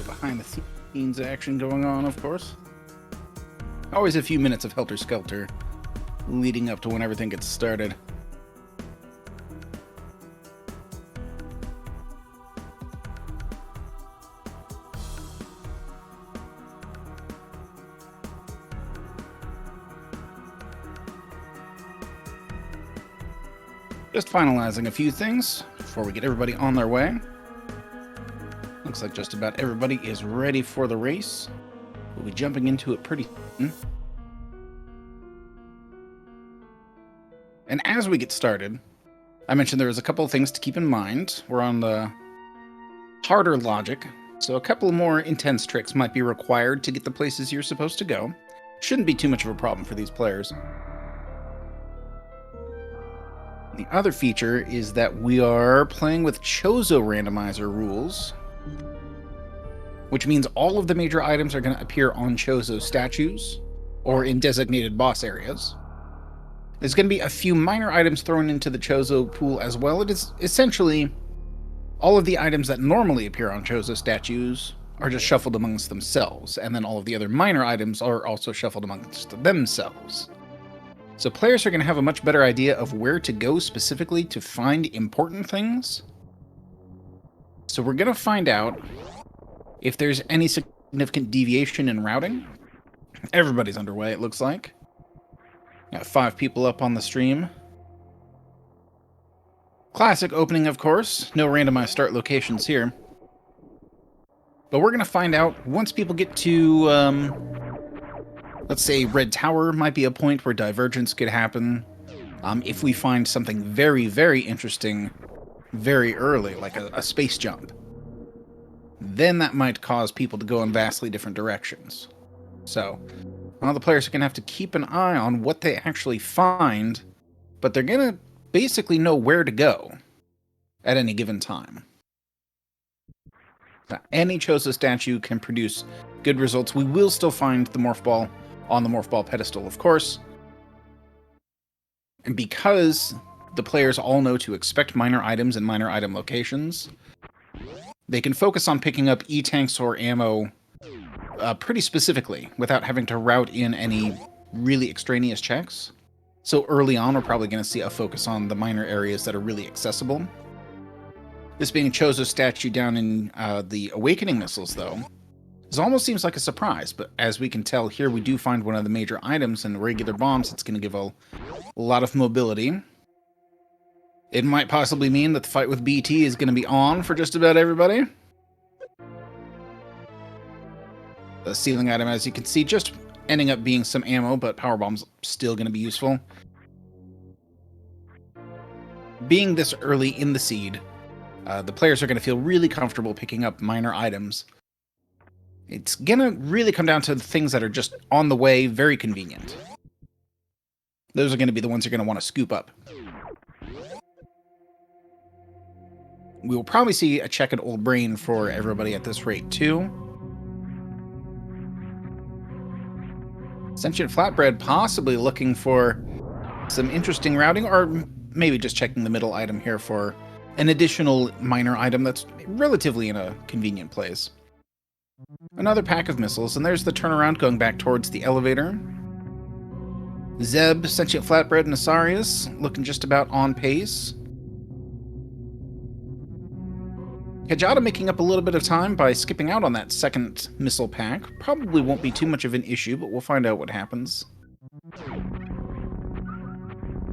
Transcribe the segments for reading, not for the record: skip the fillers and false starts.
behind-the-scenes action going on, of course. Always a few minutes of helter-skelter leading up to when everything gets started. Just finalizing a few things before we get everybody on their way. Looks like just about everybody is ready for the race. We'll be jumping into it pretty soon. And as we get started, I mentioned there was a couple of things to keep in mind. We're on the harder logic, so a couple more intense tricks might be required to get the places you're supposed to go. Shouldn't be too much of a problem for these players. The other feature is that we are playing with Chozo randomizer rules, which means all of the major items are going to appear on Chozo statues or in designated boss areas. There's going to be a few minor items thrown into the Chozo pool as well. It is essentially all of the items that normally appear on Chozo statues are just shuffled amongst themselves, and then all of the other minor items are also shuffled amongst themselves. So players are going to have a much better idea of where to go specifically to find important things. So we're going to find out if there's any significant deviation in routing. Everybody's underway, it looks like. Got 5 people up on the stream. Classic opening, of course. No randomized start locations here. But we're going to find out once people get to... let's say Red Tower might be a point where divergence could happen. If we find something very, very interesting very early, like a space jump, then that might cause people to go in vastly different directions. So, all the players are going to have to keep an eye on what they actually find, but they're going to basically know where to go at any given time. Now, any Chozo statue can produce good results. We will still find the Morph Ball on the Morph Ball pedestal, of course. And because the players all know to expect minor items and minor item locations, they can focus on picking up E-tanks or ammo pretty specifically without having to route in any really extraneous checks. So early on, we're probably going to see a focus on the minor areas that are really accessible. This being a Chozo statue down in the Awakening missiles, though, this almost seems like a surprise, but as we can tell here, we do find one of the major items in regular bombs. It's going to give a lot of mobility. It might possibly mean that the fight with BT is going to be on for just about everybody. The ceiling item, as you can see, just ending up being some ammo, but power bomb's still going to be useful. Being this early in the seed, the players are going to feel really comfortable picking up minor items. It's going to really come down to the things that are just on the way, very convenient. Those are going to be the ones you're going to want to scoop up. We will probably see a check at Old Brain for everybody at this rate, too. Sentient Flatbread possibly looking for some interesting routing, or maybe just checking the middle item here for an additional minor item that's relatively in a convenient place. Another pack of missiles, and there's the turnaround going back towards the elevator. Zeb, Sentient Flatbread, and Asarius looking just about on pace. Kajada making up a little bit of time by skipping out on that second missile pack. Probably won't be too much of an issue, but we'll find out what happens.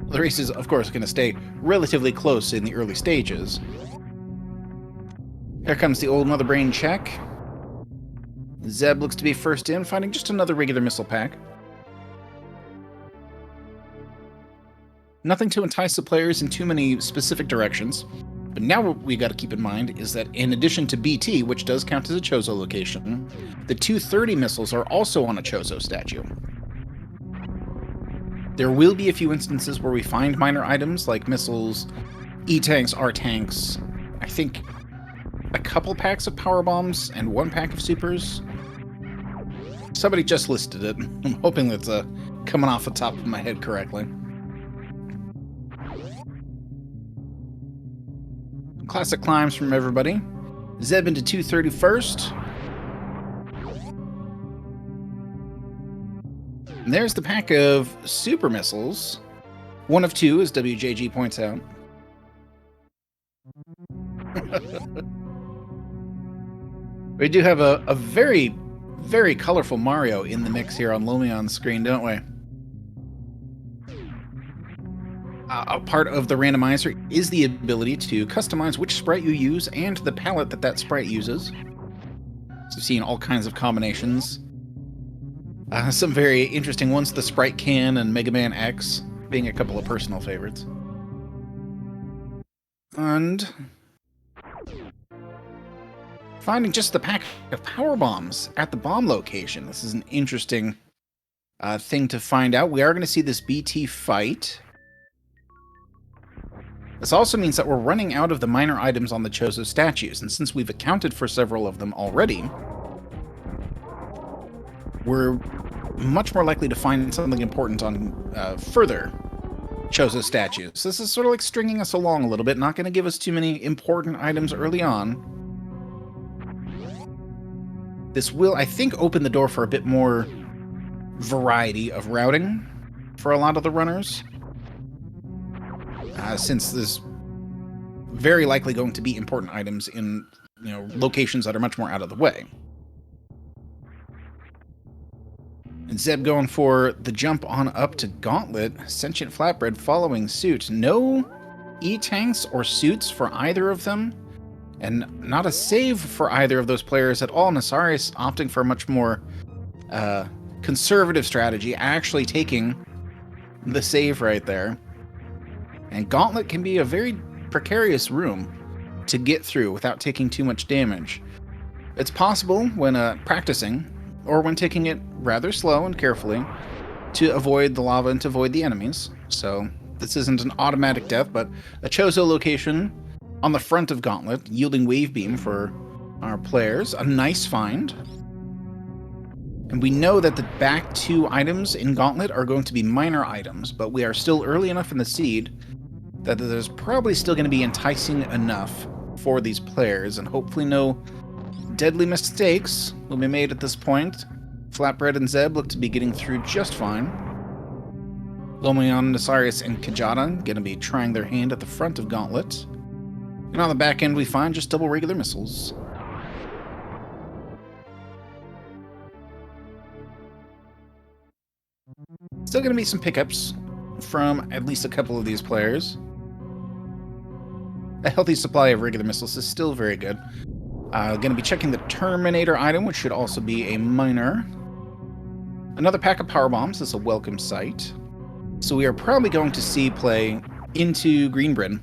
The race is, of course, going to stay relatively close in the early stages. Here comes the old Mother Brain check. Zeb looks to be first in, finding just another regular missile pack. Nothing to entice the players in too many specific directions. But now what we got to keep in mind is that in addition to BT, which does count as a Chozo location, the 230 missiles are also on a Chozo statue. There will be a few instances where we find minor items like missiles, E-tanks, R-tanks, I think a couple packs of power bombs and 1 pack of supers. Somebody just listed it. I'm hoping that's coming off the top of my head correctly. Classic climbs from everybody. Zeb into 230 first. And there's the pack of super missiles. One of two, as WJG points out. We do have a very, very colorful Mario in the mix here on Lumion's screen, don't we? A part of the randomizer is the ability to customize which sprite you use and the palette that sprite uses. So we've seen all kinds of combinations. Some very interesting ones, the Sprite Can and Mega Man X being a couple of personal favorites. And finding just the pack of power bombs at the bomb location. This is an interesting thing to find out. We are going to see this BT fight. This also means that we're running out of the minor items on the Chozo statues, and since we've accounted for several of them already, we're much more likely to find something important on further Chozo statues. This is sort of like stringing us along a little bit, not going to give us too many important items early on. This will, I think, open the door for a bit more variety of routing for a lot of the runners, since there's very likely going to be important items in, locations that are much more out of the way. And Zeb going for the jump on up to Gauntlet. Sentient Flatbread following suit. No E-tanks or suits for either of them, and not a save for either of those players at all. Nasarius opting for a much more conservative strategy, actually taking the save right there. And Gauntlet can be a very precarious room to get through without taking too much damage. It's possible when practicing, or when taking it rather slow and carefully, to avoid the lava and to avoid the enemies. So this isn't an automatic death, but a Chozo location on the front of Gauntlet, yielding Wave Beam for our players. A nice find. And we know that the back two items in Gauntlet are going to be minor items, but we are still early enough in the seed that there's probably still going to be enticing enough for these players, and hopefully no deadly mistakes will be made at this point. Flatbread and Zeb look to be getting through just fine. Lomion, Nasarius, and Kajata going to be trying their hand at the front of Gauntlet. And on the back end, we find just double regular missiles. Still going to be some pickups from at least a couple of these players. A healthy supply of regular missiles is still very good. Going to be checking the Terminator item, which should also be a minor. Another pack of power bombs is a welcome sight. So we are probably going to see play into Green Bryn.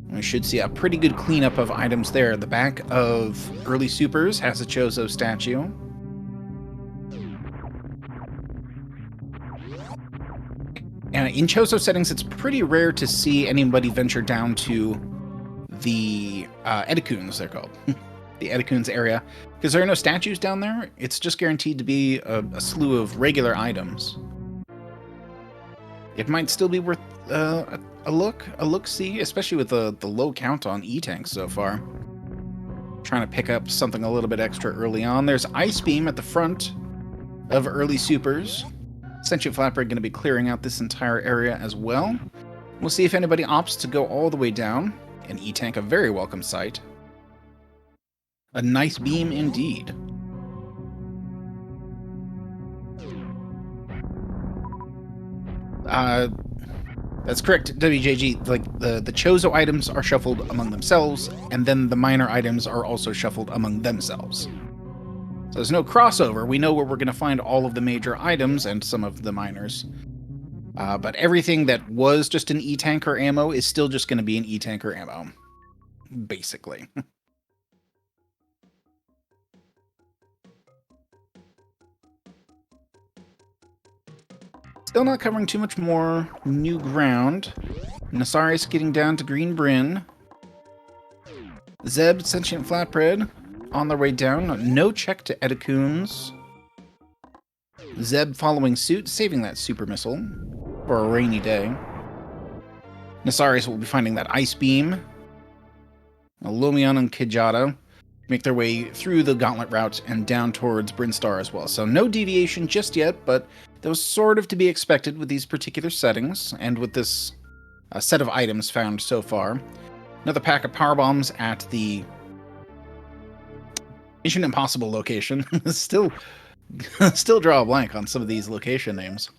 We should see a pretty good cleanup of items there. The back of Early Supers has a Chozo statue. And in Chozo settings, it's pretty rare to see anybody venture down to the Edecoons, they're called. The Edecoons area. Because there are no statues down there, it's just guaranteed to be a slew of regular items. It might still be worth a look-see, especially with the low count on E-tanks so far. Trying to pick up something a little bit extra early on. There's Ice Beam at the front of Early Supers. Sentient Flatbread going to be clearing out this entire area as well. We'll see if anybody opts to go all the way down. An E-tank, a very welcome sight. A nice beam indeed. That's correct, WJG. Like, the Chozo items are shuffled among themselves, and then the minor items are also shuffled among themselves. So there's no crossover. We know where we're going to find all of the major items and some of the minors. But everything that was just an E-tanker ammo is still just going to be an E-tanker ammo. Basically. Still not covering too much more new ground. Nasarius getting down to Green Bryn. Zeb, Sentient Flatbread on their way down. No check to Edecoons. Zeb following suit, saving that super missile for a rainy day. Nasarius will be finding that Ice Beam. Lumion and Kajata make their way through the gauntlet route and down towards Brinstar as well. So no deviation just yet, but that was sort of to be expected with these particular settings and with this set of items found so far. Another pack of power bombs at the Mission Impossible location. Still draw a blank on some of these location names.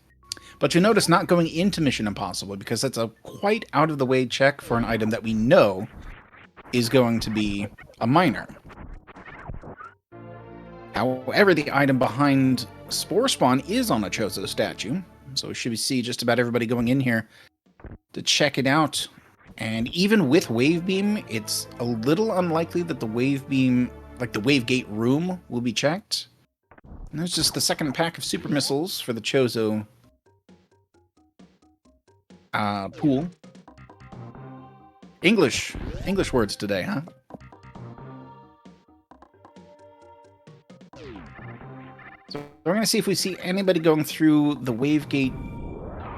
But you notice not going into Mission Impossible because that's a quite out of the way check for an item that we know is going to be a miner. However, the item behind Spore Spawn is on a Chozo statue, so we should see just about everybody going in here to check it out. And even with Wave Beam, it's a little unlikely that the Wave Beam, like the Wave Gate room, will be checked. And there's just the second pack of super missiles for the Chozo pool. English words today, huh? So we're going to see if we see anybody going through the Wave Gate.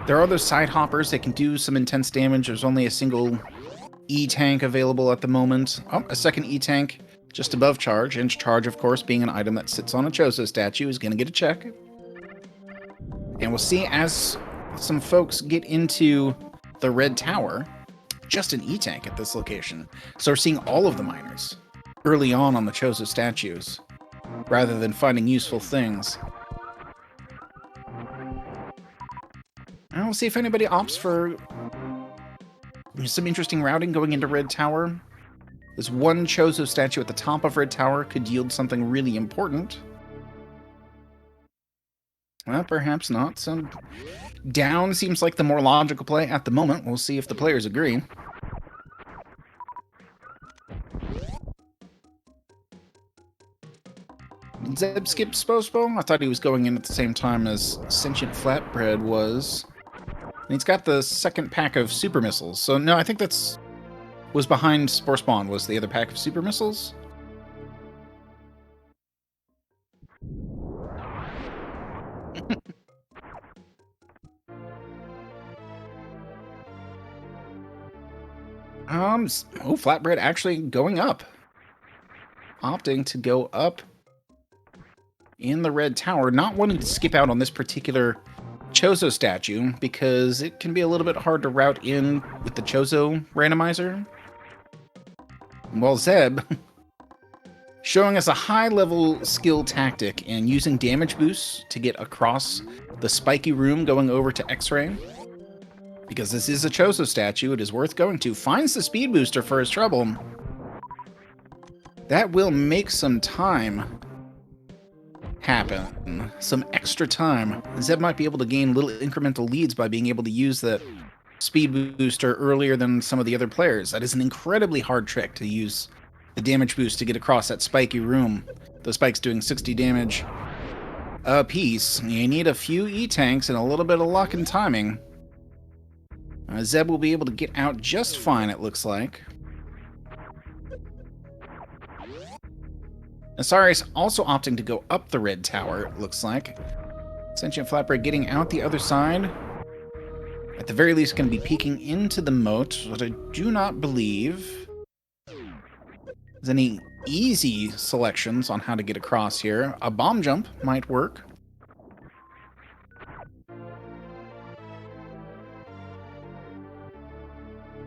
There are those side hoppers that can do some intense damage. There's only a single E-tank available at the moment. Oh, a second E-tank just above charge. And charge, of course, being an item that sits on a Chozo statue, is going to get a check. And we'll see as some folks get into the Red Tower, just an E-tank at this location. So we're seeing all of the miners early on the Chozo statues, rather than finding useful things. And we'll see if anybody opts for some interesting routing going into Red Tower. This one Chozo statue at the top of Red Tower could yield something really important. Well, perhaps not. So down seems like the more logical play at the moment. We'll see if the players agree. Zeb skipped Spospo? I thought he was going in at the same time as Sentient Flatbread was. And he's got the second pack of super missiles. So no, I think that's was behind Spore Spawn, was the other pack of super missiles. Oh, Flatbread actually going up. Opting to go up in the Red Tower, not wanting to skip out on this particular Chozo statue because it can be a little bit hard to route in with the Chozo randomizer. Well, Zeb showing us a high-level skill tactic and using damage boosts to get across the spiky room going over to X-Ray. Because this is a Chozo statue, it is worth going to. Finds the speed booster for his trouble. That will make some time happen. Some extra time. Zeb might be able to gain little incremental leads by being able to use that speed booster earlier than some of the other players. That is an incredibly hard trick to use the damage boost to get across that spiky room. Those spikes doing 60 damage a piece. You need a few E-tanks and a little bit of luck and timing. Zeb will be able to get out just fine, it looks like. Asarius also opting to go up the Red Tower, it looks like. Sentient Flatbread getting out the other side. At the very least, going to be peeking into the moat, but I do not believe there's any easy selections on how to get across here. A bomb jump might work.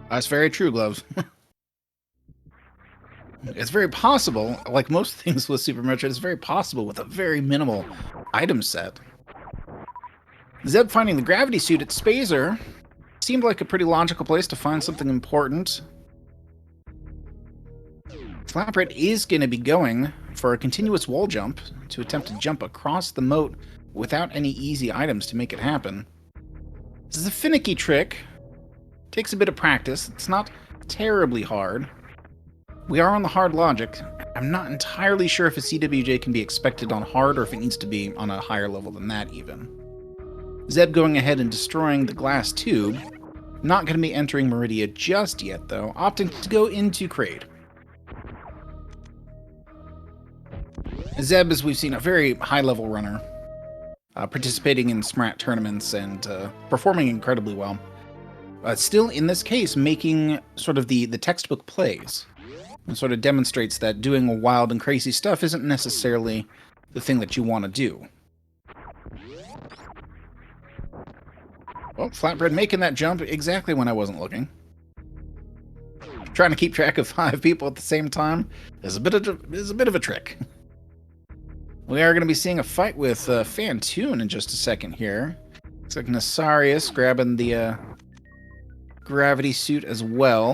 That's very true, Gloves. It's very possible, like most things with Super Metroid, it's very possible with a very minimal item set. Zeb finding the gravity suit at Spazer seemed like a pretty logical place to find something important. Flatbread is going to be going for a continuous wall jump to attempt to jump across the moat without any easy items to make it happen. This is a finicky trick. Takes a bit of practice. It's not terribly hard. We are on the hard logic. I'm not entirely sure if a CWJ can be expected on hard or if it needs to be on a higher level than that even. Zeb going ahead and destroying the glass tube. Not going to be entering Meridia just yet, though. Opting to go into Kraid. Zeb, as we've seen, a very high-level runner. Participating in Smrat tournaments and performing incredibly well. Still, in this case, making sort of the textbook plays. It sort of demonstrates that doing wild and crazy stuff isn't necessarily the thing that you want to do. Well, Flatbread making that jump exactly when I wasn't looking. Trying to keep track of 5 people at the same time is a bit of a trick. We are going to be seeing a fight with Fantoon in just a second here. Looks like Nasarius grabbing the gravity suit as well.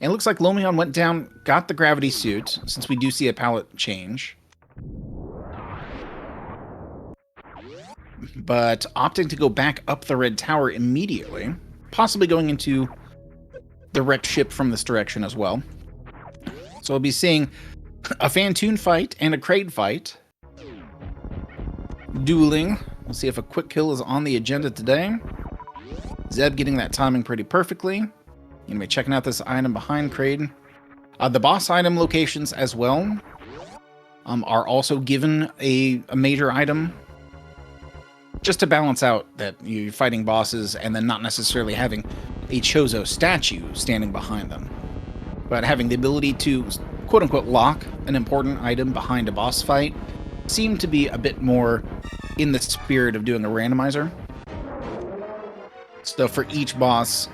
And it looks like Lomion went down, got the gravity suit, since we do see a palette change. But opting to go back up the red tower immediately, possibly going into the wrecked ship from this direction as well. So we'll be seeing a Fantoon fight and a Kraid fight. Dueling. We'll see if a quick kill is on the agenda today. Zeb getting that timing pretty perfectly. You're going to be checking out this item behind Kraid. The boss item locations as well are also given a major item, just to balance out that you're fighting bosses and then not necessarily having a Chozo statue standing behind them, but having the ability to quote-unquote lock an important item behind a boss fight seemed to be a bit more in the spirit of doing a randomizer. So for each boss,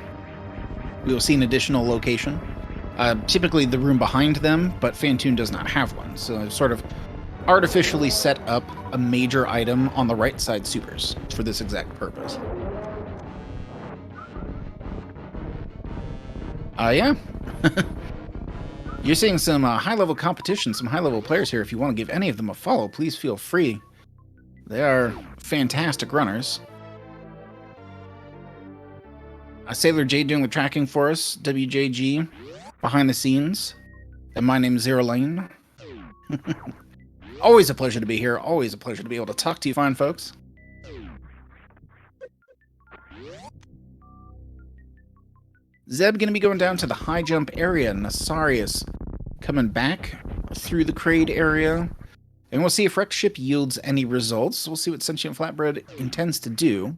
we will see an additional location. Typically the room behind them, but Fantoon does not have one. So I've sort of artificially set up a major item on the right side supers for this exact purpose. Yeah. You're seeing some high-level competition, some high-level players here. If you want to give any of them a follow, please feel free. They are fantastic runners. Sailor J doing the tracking for us, WJG, behind the scenes. And my name's Zero Lane. Always a pleasure to be here. Always a pleasure to be able to talk to you fine folks. Zeb going to be going down to the high jump area. Nasarius coming back through the Kraid area. And we'll see if Wrecked Ship yields any results. We'll see what Sentient Flatbread intends to do.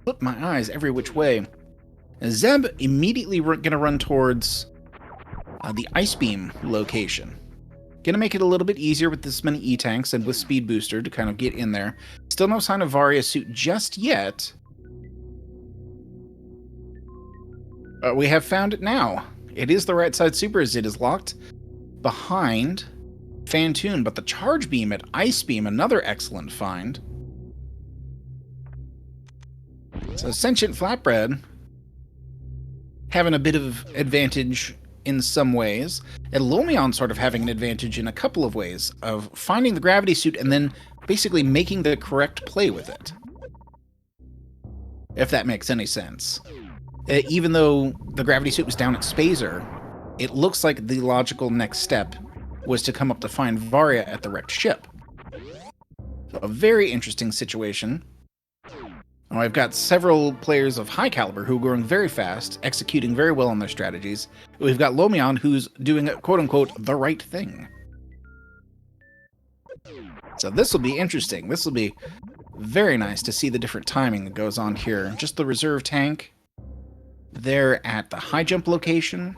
Flip my eyes every which way. Zeb immediately going to run towards the Ice Beam location. Going to make it a little bit easier with this many E-Tanks and with Speed Booster to kind of get in there. Still no sign of Varia's suit just yet. But we have found it now. It is the right side supers. It is locked behind Fantoon, but the Charge Beam at Ice Beam, another excellent find. So Sentient Flatbread having a bit of advantage in some ways, and Lomion sort of having an advantage in a couple of ways of finding the gravity suit and then basically making the correct play with it. If that makes any sense. Even though the gravity suit was down at Spazer, it looks like the logical next step was to come up to find Varia at the wrecked ship. So a very interesting situation. Now, I've got several players of high caliber who are going very fast, executing very well on their strategies. We've got Lomion who's doing, quote-unquote, the right thing. So this will be interesting. This will be very nice to see the different timing that goes on here. Just the reserve tank there at the high jump location.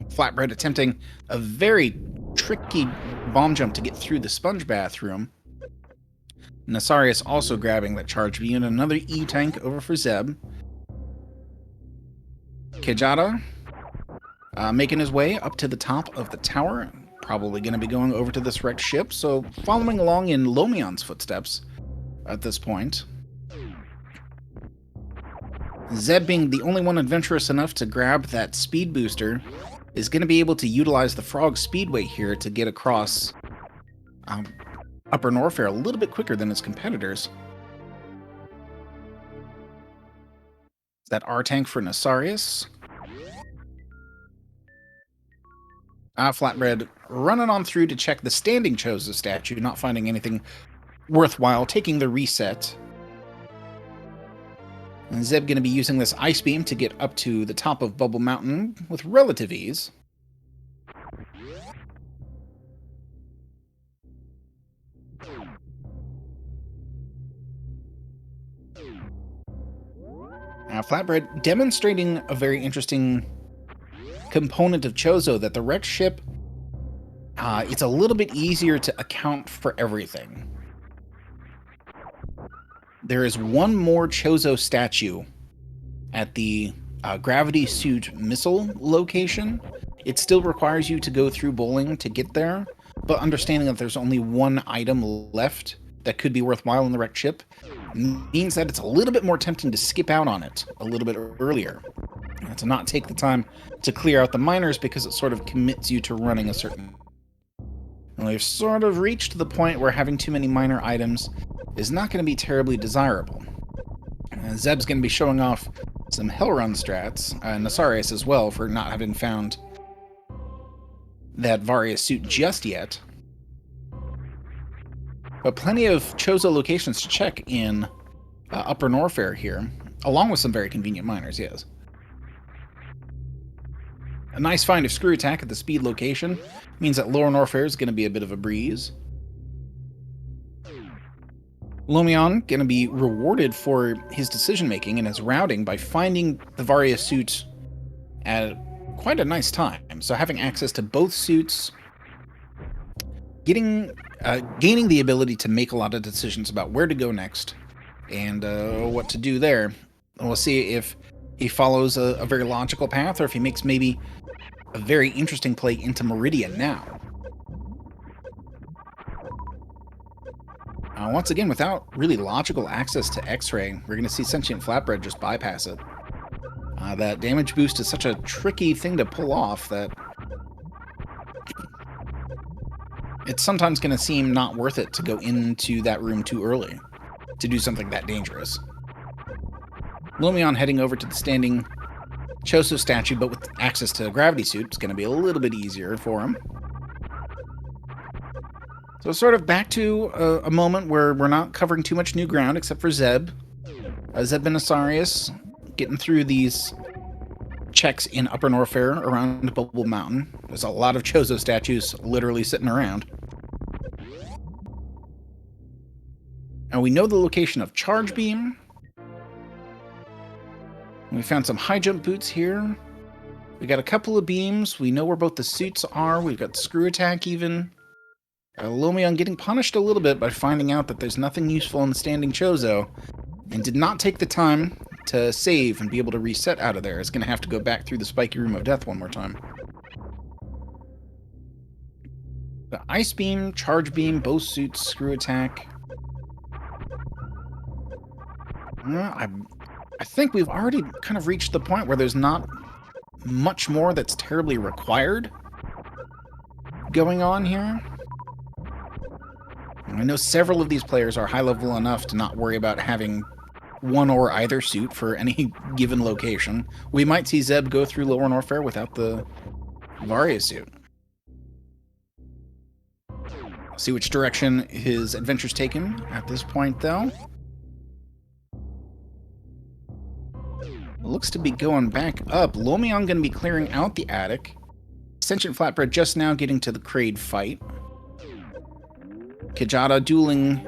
Flatbread attempting a very tricky bomb jump to get through the sponge bathroom. Nasarius also grabbing that charge beam, another E-tank over for Zeb. Kejada making his way up to the top of the tower, probably going to be going over to this wrecked ship, so following along in Lomion's footsteps at this point. Zeb, being the only one adventurous enough to grab that speed booster, is going to be able to utilize the Frog Speedway here to get across Upper Norfair a little bit quicker than his competitors. That R-tank for Nasarius. Flatbread running on through to check the standing Chozo statue, not finding anything worthwhile, taking the reset. And Zeb going to be using this Ice Beam to get up to the top of Bubble Mountain with relative ease. Now, Flatbread demonstrating a very interesting component of Chozo, that the wrecked ship, it's a little bit easier to account for everything. There is one more Chozo statue at the gravity suit missile location. It still requires you to go through bowling to get there, but understanding that there's only one item left that could be worthwhile in the wrecked ship means that it's a little bit more tempting to skip out on it a little bit earlier, and to not take the time to clear out the miners, because it sort of commits you to running a certain... And we've sort of reached the point where having too many miner items is not going to be terribly desirable. Zeb's going to be showing off some Hellrun strats, and Nasarius as well, for not having found that Varia suit just yet. But plenty of Chozo locations to check in Upper Norfair here, along with some very convenient miners, yes. A nice find of Screw Attack at the speed location means that Lower Norfair is going to be a bit of a breeze. Lomion going to be rewarded for his decision-making and his routing by finding the Varia suit at quite a nice time. So having access to both suits, gaining the ability to make a lot of decisions about where to go next and what to do there. We'll see if he follows a very logical path, or if he makes maybe a very interesting play into Meridian now. Once again, without really logical access to X-Ray, we're going to see Sentient Flatbread just bypass it. That damage boost is such a tricky thing to pull off that it's sometimes going to seem not worth it to go into that room too early to do something that dangerous. Lomion heading over to the standing Chozo statue, but with access to a gravity suit, it's going to be a little bit easier for him. So sort of back to a moment where we're not covering too much new ground, except for Zeb. Zeb and Asarius getting through these checks in Upper Norfair around Bubble Mountain. There's a lot of Chozo statues literally sitting around. And we know the location of Charge Beam. We found some high jump boots here. We got a couple of beams. We know where both the suits are. We've got Screw Attack even. Lomion getting punished a little bit by finding out that there's nothing useful in the standing Chozo, and did not take the time to save and be able to reset out of there. It's going to have to go back through the spiky room of death one more time. The Ice Beam, Charge Beam, both suits, Screw Attack. I think we've already kind of reached the point where there's not much more that's terribly required going on here. I know several of these players are high level enough to not worry about having one or either suit for any given location. We might see Zeb go through Lower Norfair without the Varia suit. See which direction his adventure's taken at this point, though. Looks to be going back up. Lomion going to be clearing out the attic. Sentient Flatbread just now getting to the Kraid fight. Kajada dueling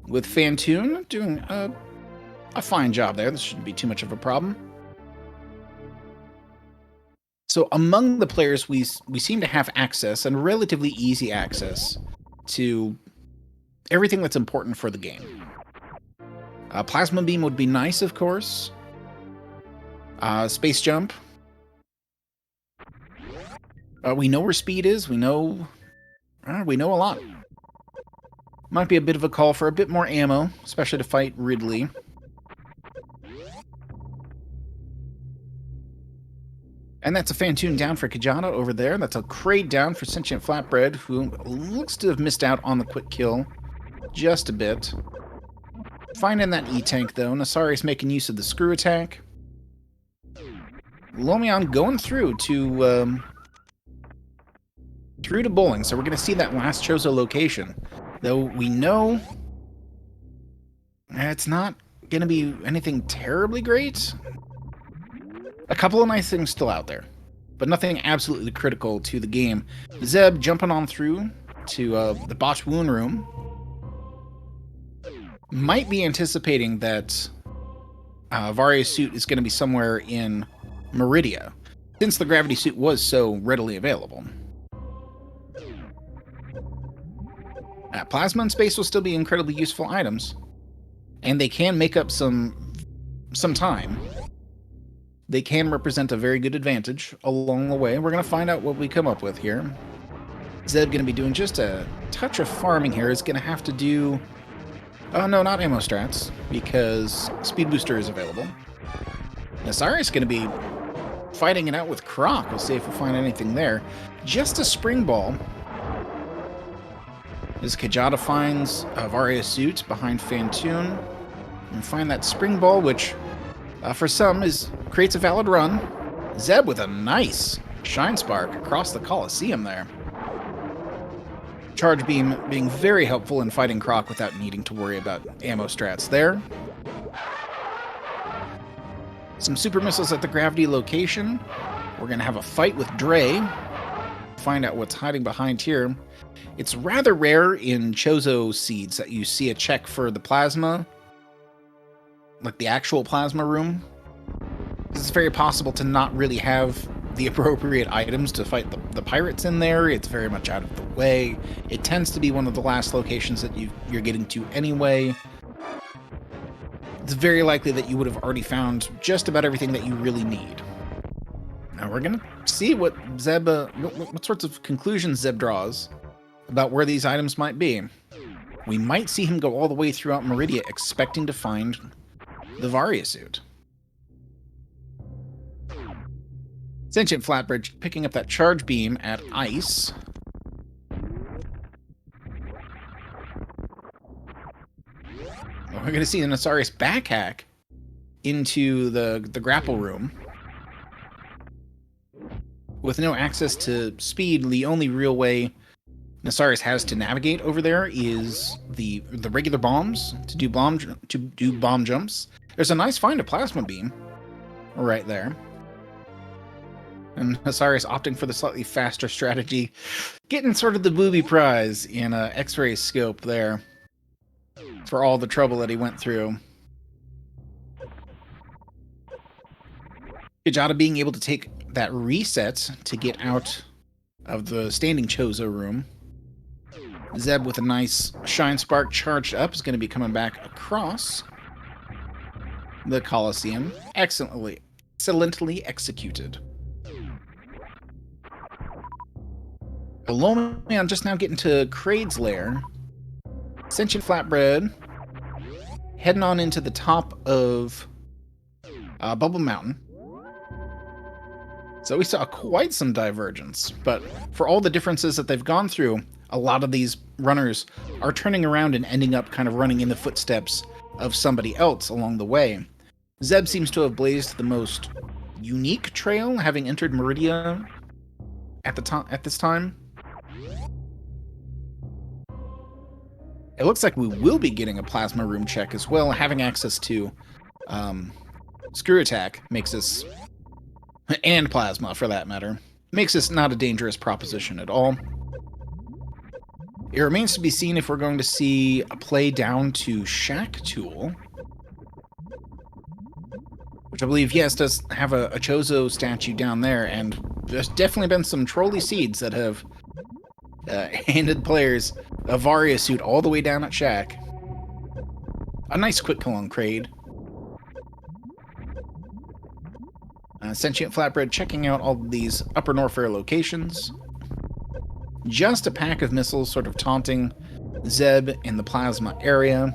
with Fantoon, doing a fine job there. This shouldn't be too much of a problem. So among the players, we seem to have access, and relatively easy access, to everything that's important for the game. Plasma Beam would be nice, of course. Space Jump. We know where speed is. We know a lot. Might be a bit of a call for a bit more ammo, especially to fight Ridley. And that's a Fantoon down for Kajana over there. That's a Kraid down for Sentient Flatbread, who looks to have missed out on the quick kill just a bit. Finding that E-Tank, though. Nasari's making use of the Screw Attack. Lomion going through to bowling, so we're going to see that last Chozo location. Though we know it's not going to be anything terribly great. A couple of nice things still out there, but nothing absolutely critical to the game. Zeb jumping on through to the botched wound room. Might be anticipating that Varia's suit is going to be somewhere in Meridia, since the gravity suit was so readily available. Plasma and space will still be incredibly useful items, and they can make up some time. They can represent a very good advantage along the way. We're going to find out what we come up with here. Zeb going to be doing just a touch of farming here. Is going to have to do... Oh, no, not ammo strats, because Speed Booster is available. Nasari's going to be fighting it out with Croc. We'll see if we find anything there. Just a Spring Ball. As Kajada finds Varia's suit behind Fantoon. And find that Spring Ball, which, for some, creates a valid run. Zeb with a nice Shine Spark across the Coliseum there. Charge Beam being very helpful in fighting Croc without needing to worry about ammo strats there. Some super missiles at the gravity location. We're going to have a fight with Dre. Find out what's hiding behind here. It's rather rare in Chozo seeds that you see a check for the plasma, like the actual plasma room. It's very possible to not really have the appropriate items to fight the pirates in there. It's very much out of the way. It tends to be one of the last locations that you're getting to anyway. It's very likely that you would have already found just about everything that you really need. Now we're gonna see what Zeb, what sorts of conclusions Zeb draws about where these items might be. We might see him go all the way throughout Meridia expecting to find the Varia suit. Sentient Flatbridge picking up that charge beam at Ice. We're going to see the Nasarius backhack into the grapple room. With no access to speed, the only real way Nasarius has to navigate over there is the regular bombs to do bomb jumps. There's a nice find of plasma beam right there. And Nasarius opting for the slightly faster strategy, getting sort of the booby prize in a X-ray scope there for all the trouble that he went through. Kajada being able to take that reset to get out of the standing Chozo room. Zeb with a nice Shine Spark charged up is going to be coming back across the Coliseum. Excellently executed. Alomion just now getting to Kraid's lair. Sentient Flatbread heading on into the top of Bubble Mountain. So we saw quite some divergence, but for all the differences that they've gone through, a lot of these runners are turning around and ending up kind of running in the footsteps of somebody else along the way. Zeb seems to have blazed the most unique trail, having entered Meridia at this time. It looks like we will be getting a plasma room check as well. Having access to Screw Attack makes us, and plasma for that matter, makes this not a dangerous proposition at all. It remains to be seen if we're going to see a play down to Shack Tool, which I believe, yes, does have a Chozo statue down there, and there's definitely been some trolley seeds that have handed players a Varia suit all the way down at Shack. A nice quick kill on Kraid. Sentient Flatbread checking out all of these Upper Norfair locations. Just a pack of missiles sort of taunting Zeb in the plasma area.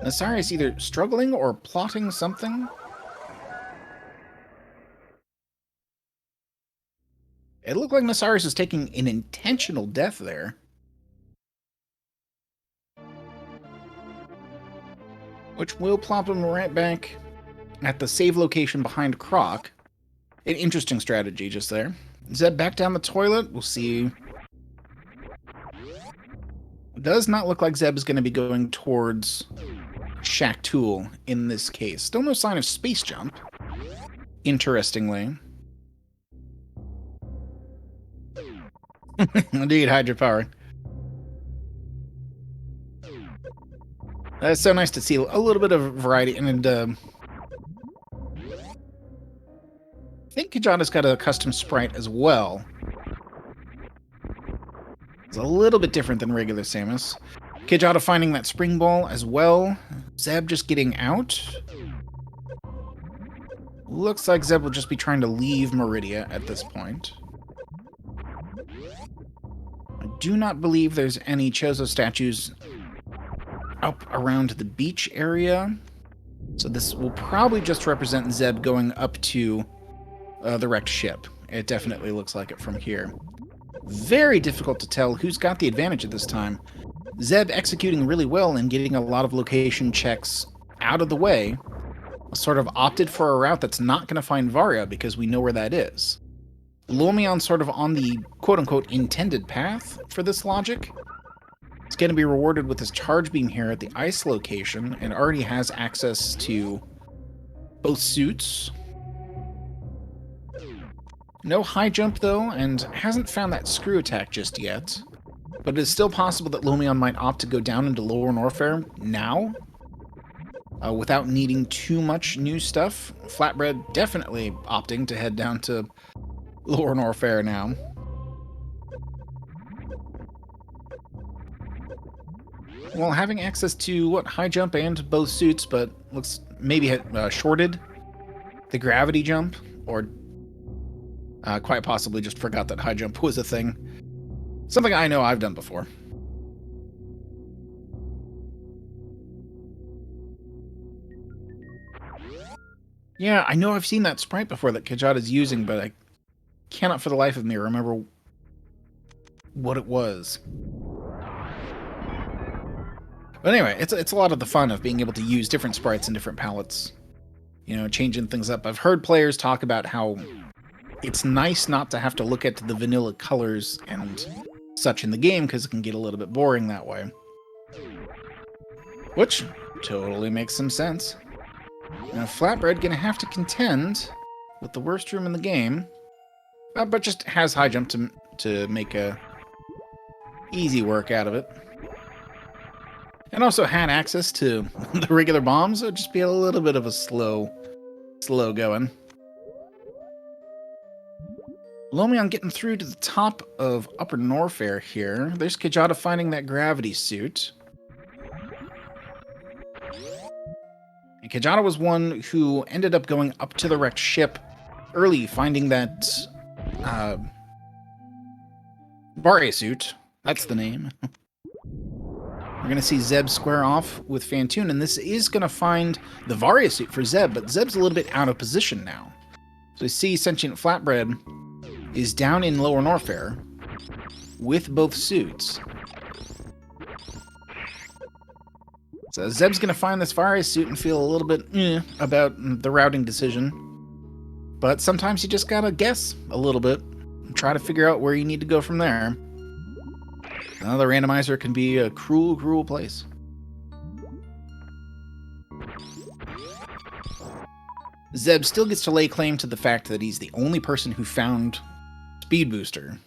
Nasari is either struggling or plotting something. It looked like Nasarius is taking an intentional death there. Which will plop him right back at the save location behind Croc. An interesting strategy just there. Zeb back down the toilet. We'll see. It does not look like Zeb is going to be going towards Shack Tool in this case. Still no sign of space jump, interestingly. Indeed, hydropower. It's so nice to see a little bit of variety, and I think Kajada's got a custom sprite as well. It's a little bit different than regular Samus. Kajada finding that spring ball as well. Zeb just getting out. Looks like Zeb will just be trying to leave Meridia at this point. I do not believe there's any Chozo statues up around the beach area. So this will probably just represent Zeb going up to the wrecked ship. It definitely looks like it from here. Very difficult to tell who's got the advantage at this time. Zeb executing really well and getting a lot of location checks out of the way. Sort of opted for a route that's not going to find Varia because we know where that is. Lumion sort of on the quote-unquote intended path for this logic. It's going to be rewarded with his charge beam here at the ice location and already has access to both suits. No high jump though, and hasn't found that screw attack just yet. But it is still possible that Lumion might opt to go down into Lower Norfair now, without needing too much new stuff. Flatbread definitely opting to head down to Lower Norfair now. Well, having access to, high jump and both suits, but looks maybe shorted the gravity jump, or quite possibly just forgot that high jump was a thing. Something I know I've done before. Yeah, I know I've seen that sprite before that Kajada's using, but I cannot for the life of me remember what it was. But anyway, it's a lot of the fun of being able to use different sprites in different palettes. You know, changing things up. I've heard players talk about how it's nice not to have to look at the vanilla colors and such in the game, because it can get a little bit boring that way. Which totally makes some sense. Now, Flatbread gonna have to contend with the worst room in the game, but just has high jump to make a easy work out of it. And also had access to the regular bombs, so it'd just be a little bit of a slow going. Lumion getting through to the top of Upper Norfair here. There's Kajada finding that gravity suit. And Kajada was one who ended up going up to the wrecked ship early, finding that Varia suit. That's the name. We're going to see Zeb square off with Fantoon, and this is going to find the Varia suit for Zeb, but Zeb's a little bit out of position now. So we see Sentient Flatbread is down in Lower Norfair with both suits. So Zeb's going to find this Varia suit and feel a little bit about the routing decision. But sometimes you just got to guess a little bit and try to figure out where you need to go from there. The randomizer can be a cruel, cruel place. Zeb still gets to lay claim to the fact that he's the only person who found Speed Booster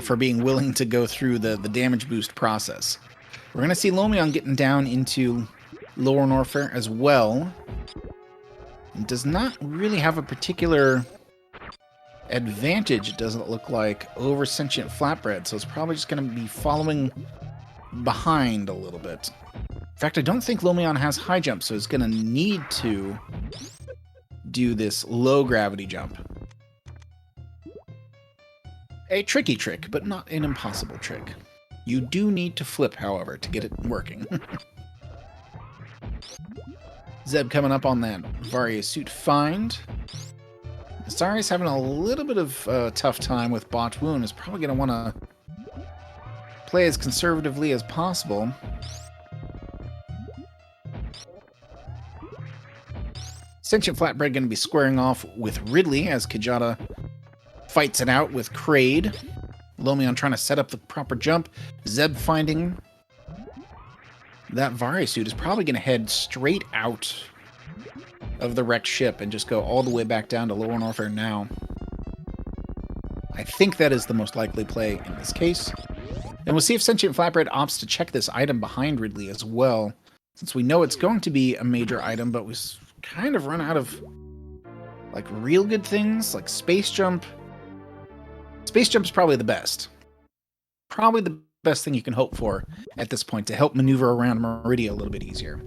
for being willing to go through the damage boost process. We're going to see Lumion getting down into Lower Norfair as well. It does not really have a particular advantage, it doesn't look like, over Sentient Flatbread, so it's probably just going to be following behind a little bit. In fact, I don't think Lumion has high jump, so it's going to need to do this low gravity jump. A tricky trick, but not an impossible trick. You do need to flip, however, to get it working. Zeb coming up on that Varia suit find. Sari's having a little bit of a tough time with Botch Wound. Is probably going to want to play as conservatively as possible. Sentient Flatbread going to be squaring off with Ridley as Kajada fights it out with Kraid. Lumion trying to set up the proper jump. Zeb finding that Varia suit is probably going to head straight out of the wrecked ship and just go all the way back down to Lower Norfair now. I think that is the most likely play in this case. And we'll see if Sentient Flatbread opts to check this item behind Ridley as well, since we know it's going to be a major item, but we kind of run out of, like, real good things, like Space Jump. Space Jump's probably the best. Probably the best thing you can hope for at this point to help maneuver around Meridia a little bit easier.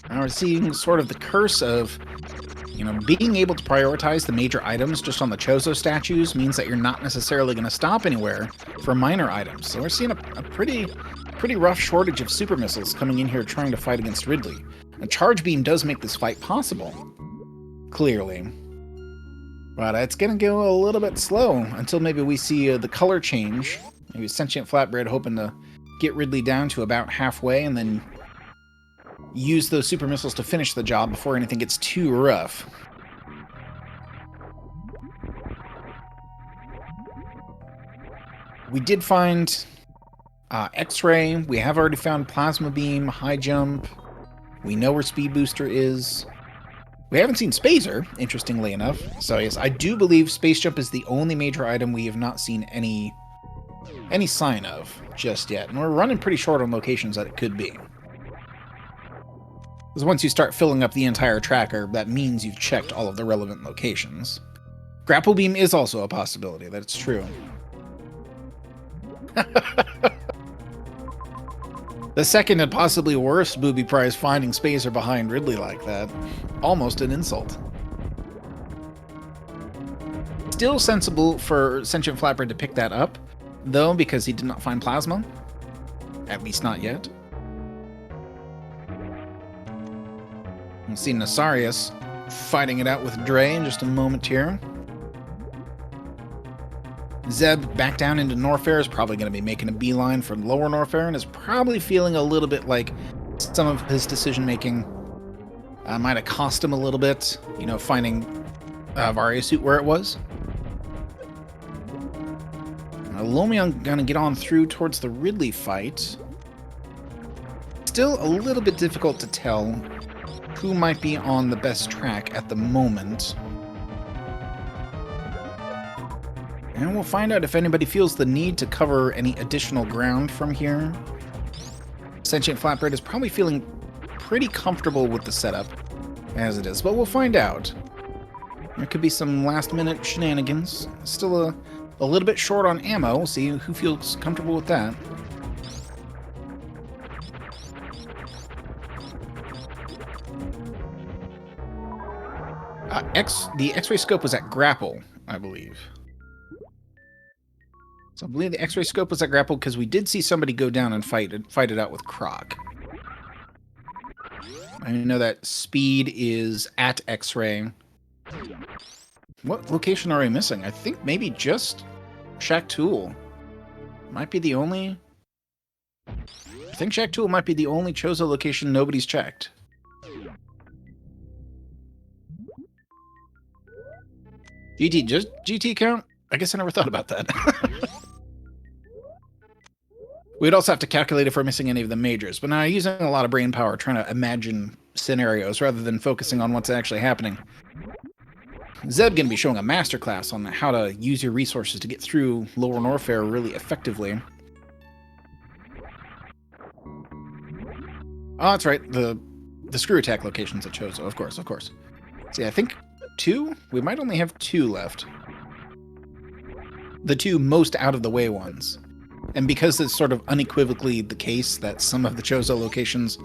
Now we're seeing sort of the curse of, being able to prioritize the major items just on the Chozo statues means that you're not necessarily going to stop anywhere for minor items. So we're seeing a pretty rough shortage of super missiles coming in here trying to fight against Ridley. A charge beam does make this fight possible, clearly. But it's going to go a little bit slow until maybe we see the color change. Maybe Sentient Flatbread hoping to get Ridley down to about halfway and then use those super missiles to finish the job before anything gets too rough. We did find X-Ray. We have already found Plasma Beam, High Jump. We know where Speed Booster is. We haven't seen Spazer, interestingly enough. So yes, I do believe Space Jump is the only major item we have not seen any sign of just yet. And we're running pretty short on locations that it could be. Because once you start filling up the entire tracker, that means you've checked all of the relevant locations. Grapple Beam is also a possibility, that's true. The second and possibly worst booby prize finding Spacer behind Ridley like that. Almost an insult. Still sensible for Sentient Flatbread to pick that up, though, because he did not find Plasma. At least not yet. We'll see Nasarius fighting it out with Dre in just a moment here. Zeb back down into Norfair is probably going to be making a beeline for lower Norfair and is probably feeling a little bit like some of his decision-making might have cost him a little bit, finding Varia suit where it was. Lomion going to get on through towards the Ridley fight. Still a little bit difficult to tell who might be on the best track at the moment. And we'll find out if anybody feels the need to cover any additional ground from here. Sentient Flatbread is probably feeling pretty comfortable with the setup as it is, but we'll find out. There could be some last-minute shenanigans. Still a little bit short on ammo. We'll see who feels comfortable with that. The X-ray scope was at grapple, I believe. So I believe the X-ray scope was at grapple because we did see somebody go down and fight it out with Croc. I know that speed is at X-ray. What location are we missing? I think maybe just Shack Tool. Might be the only... I think Shack Tool might be the only Chozo location nobody's checked. Just GT count? I guess I never thought about that. We'd also have to calculate if we're missing any of the majors, but now I'm using a lot of brain power trying to imagine scenarios rather than focusing on what's actually happening. Zeb going to be showing a masterclass on how to use your resources to get through Lower Norfair really effectively. Oh, that's right. The screw attack locations at Chozo, of course. See, I think 2? We might only have 2 left. The 2 most out-of-the-way ones. And because it's sort of unequivocally the case that some of the Chozo locations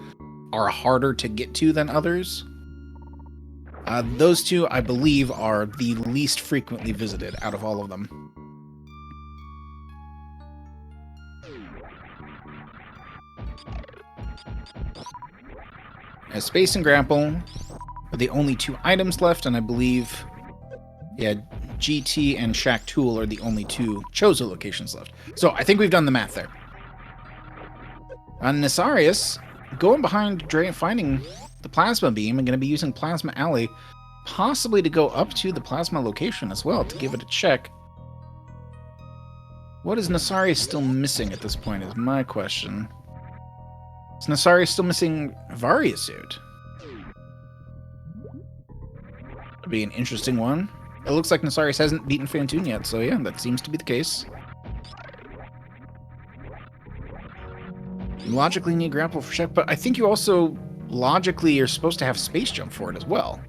are harder to get to than others, those 2, I believe, are the least frequently visited out of all of them. As Space and Grapple are the only 2 items left, and I believe, yeah, GT and Shack Tool are the only 2 Chozo locations left. So I think we've done the math there. Nasarius going behind Dre and finding the Plasma Beam and going to be using Plasma Alley possibly to go up to the Plasma location as well to give it a check. What is Nasarius still missing at this point is my question. Is Nasarius still missing Varia suit? That'd be an interesting one. It looks like Nasarius hasn't beaten Phantoon yet, so yeah, that seems to be the case. You logically need grapple for check, but I think you also logically are supposed to have space jump for it as well.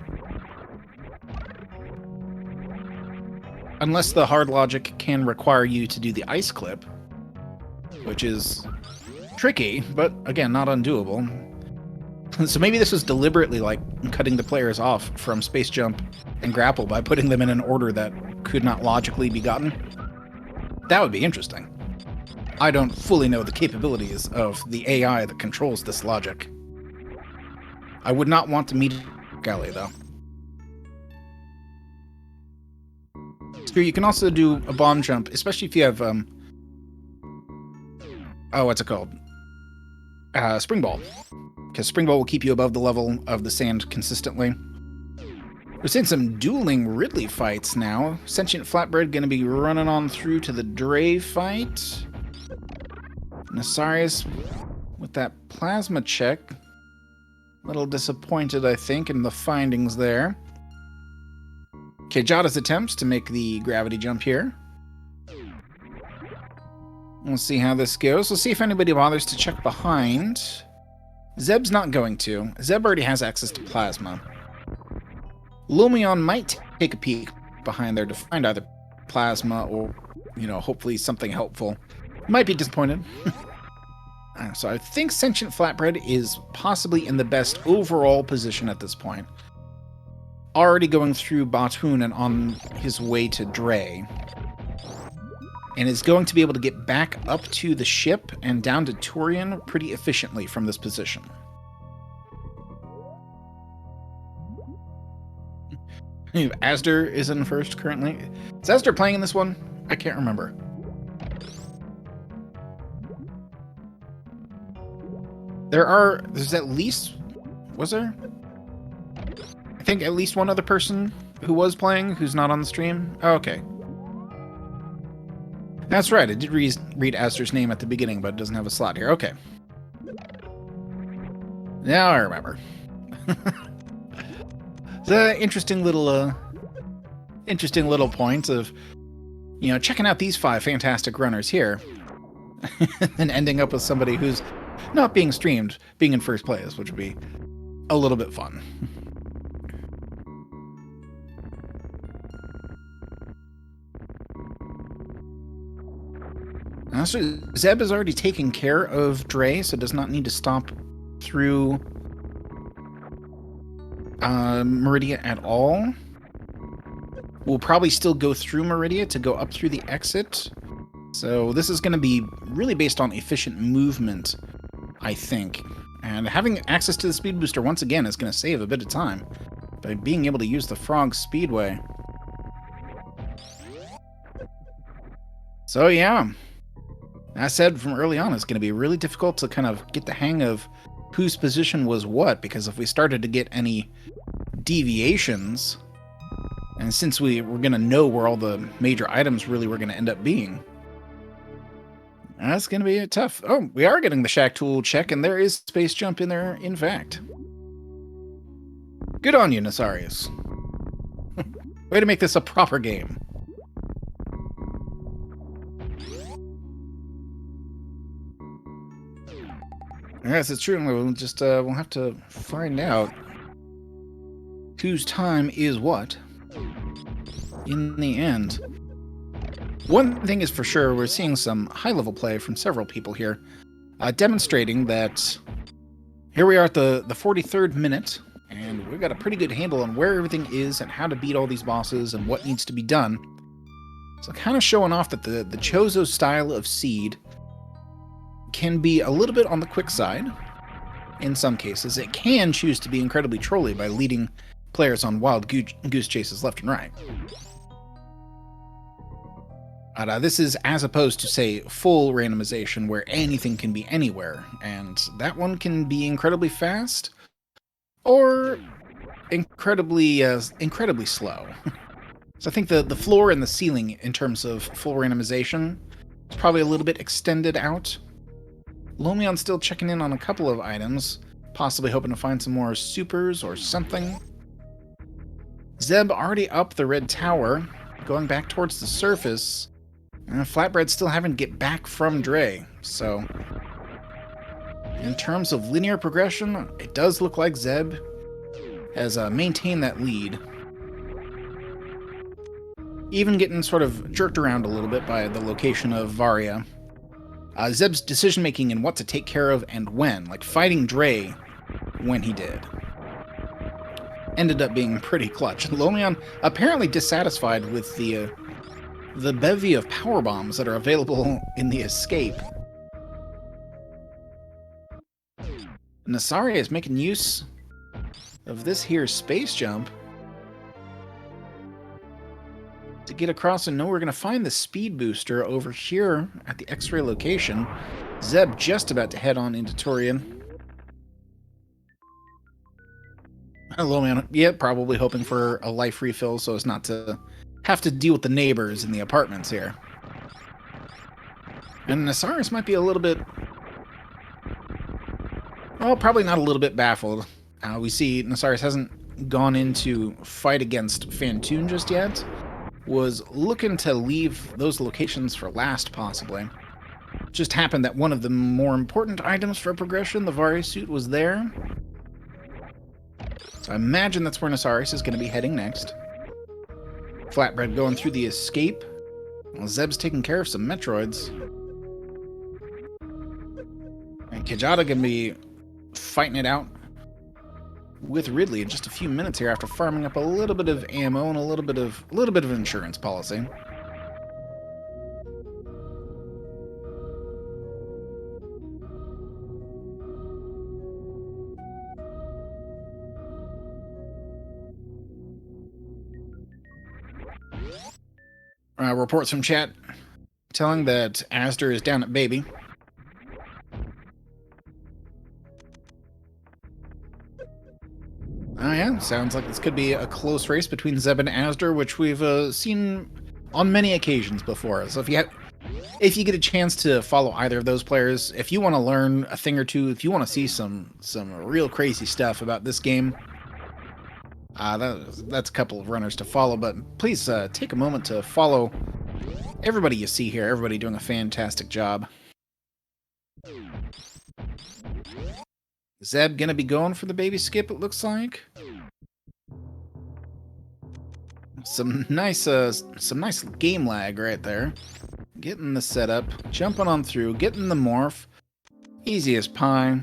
Unless the hard logic can require you to do the ice clip, which is tricky, but again, not undoable. So maybe this was deliberately like cutting the players off from space jump and grapple by putting them in an order that could not logically be gotten. That would be interesting. I don't fully know the capabilities of the AI that controls this logic. I would not want to meet Galley, though. So you can also do a bomb jump, especially if you have, what's it called? Spring Ball. Because Spring Ball will keep you above the level of the sand consistently. We're seeing some dueling Ridley fights now. Sentient Flatbread going to be running on through to the Dre fight. Nasarius with that plasma check. A little disappointed, I think, in the findings there. Okay, Jada's attempts to make the gravity jump here. We'll see how this goes. We'll see if anybody bothers to check behind. Zeb's not going to. Zeb already has access to plasma. Lumion might take a peek behind there to find either plasma or, hopefully something helpful. Might be disappointed. So I think Sentient Flatbread is possibly in the best overall position at this point. Already going through Batoon and on his way to Dre. And is going to be able to get back up to the ship and down to Turian pretty efficiently from this position. Asder is in first currently. Is Asder playing in this one? I can't remember. There's at least, was there? I think at least one other person who was playing who's not on the stream. Oh, okay. That's right, I did read Asder's name at the beginning, but it doesn't have a slot here. Okay. Now I remember. It's an interesting little point of, checking out these 5 fantastic runners here, and ending up with somebody who's not being streamed, being in first place, which would be a little bit fun. So Zeb is already taking care of Dre, so does not need to stop through Meridia at all. We'll probably still go through Meridia to go up through the exit. So this is going to be really based on efficient movement, I think. And having access to the speed booster once again is going to save a bit of time by being able to use the Frog Speedway. So yeah, as said from early on, it's going to be really difficult to kind of get the hang of whose position was what, because if we started to get any deviations, and since we're going to know where all the major items really were going to end up being, that's going to be tough. Oh, we are getting the Shack Tool check, and there is space jump in there, in fact. Good on you, Nasarius. Way to make this a proper game. Yes, it's true. We'll have to find out whose time is what in the end. One thing is for sure, we're seeing some high-level play from several people here, demonstrating that here we are at the 43rd minute, and we've got a pretty good handle on where everything is and how to beat all these bosses and what needs to be done. So kind of showing off that the Chozo style of Seed can be a little bit on the quick side. In some cases, it can choose to be incredibly trolly by leading players on wild goose chases left and right. This is as opposed to, say, full randomization where anything can be anywhere, and that one can be incredibly fast or incredibly slow. So I think the floor and the ceiling in terms of full randomization is probably a little bit extended out. Lomion's still checking in on a couple of items, possibly hoping to find some more supers or something. Zeb already up the red tower, going back towards the surface. And Flatbread's still having to get back from Dre, so... In terms of linear progression, it does look like Zeb has maintained that lead. Even getting sort of jerked around a little bit by the location of Varia. Zeb's decision-making in what to take care of and when, like fighting Dre when he did, ended up being pretty clutch. Lomion apparently dissatisfied with the bevy of power bombs that are available in the escape. Nasaria is making use of this here space jump to get across and know we're going to find the speed booster over here at the X-ray location. Zeb just about to head on into Turian. Hello, man. Yeah, probably hoping for a life refill so as not to have to deal with the neighbors in the apartments here. And Nasaris might be a little bit... Well, probably not a little bit baffled. We see Nasaris hasn't gone into fight against Fantoon just yet. Was looking to leave those locations for last, possibly. Just happened that one of the more important items for progression, the Vari suit, was there. So I imagine that's where Nasaris is going to be heading next. Flatbread going through the escape, while Zeb's taking care of some Metroids. And Kijada going to be fighting it out with Ridley in just a few minutes here after farming up a little bit of ammo and a little bit of insurance policy. Reports from chat telling that Asder is down at Baby. Oh yeah, sounds like this could be a close race between Zeb and Asder, which we've seen on many occasions before. So if you get a chance to follow either of those players, if you want to learn a thing or two, if you want to see some real crazy stuff about this game, that's a couple of runners to follow. But please take a moment to follow everybody you see here. Everybody doing a fantastic job. Zeb gonna be going for the baby skip, it looks like. Some nice game lag right there. Getting the setup, jumping on through, getting the morph. Easy as pie.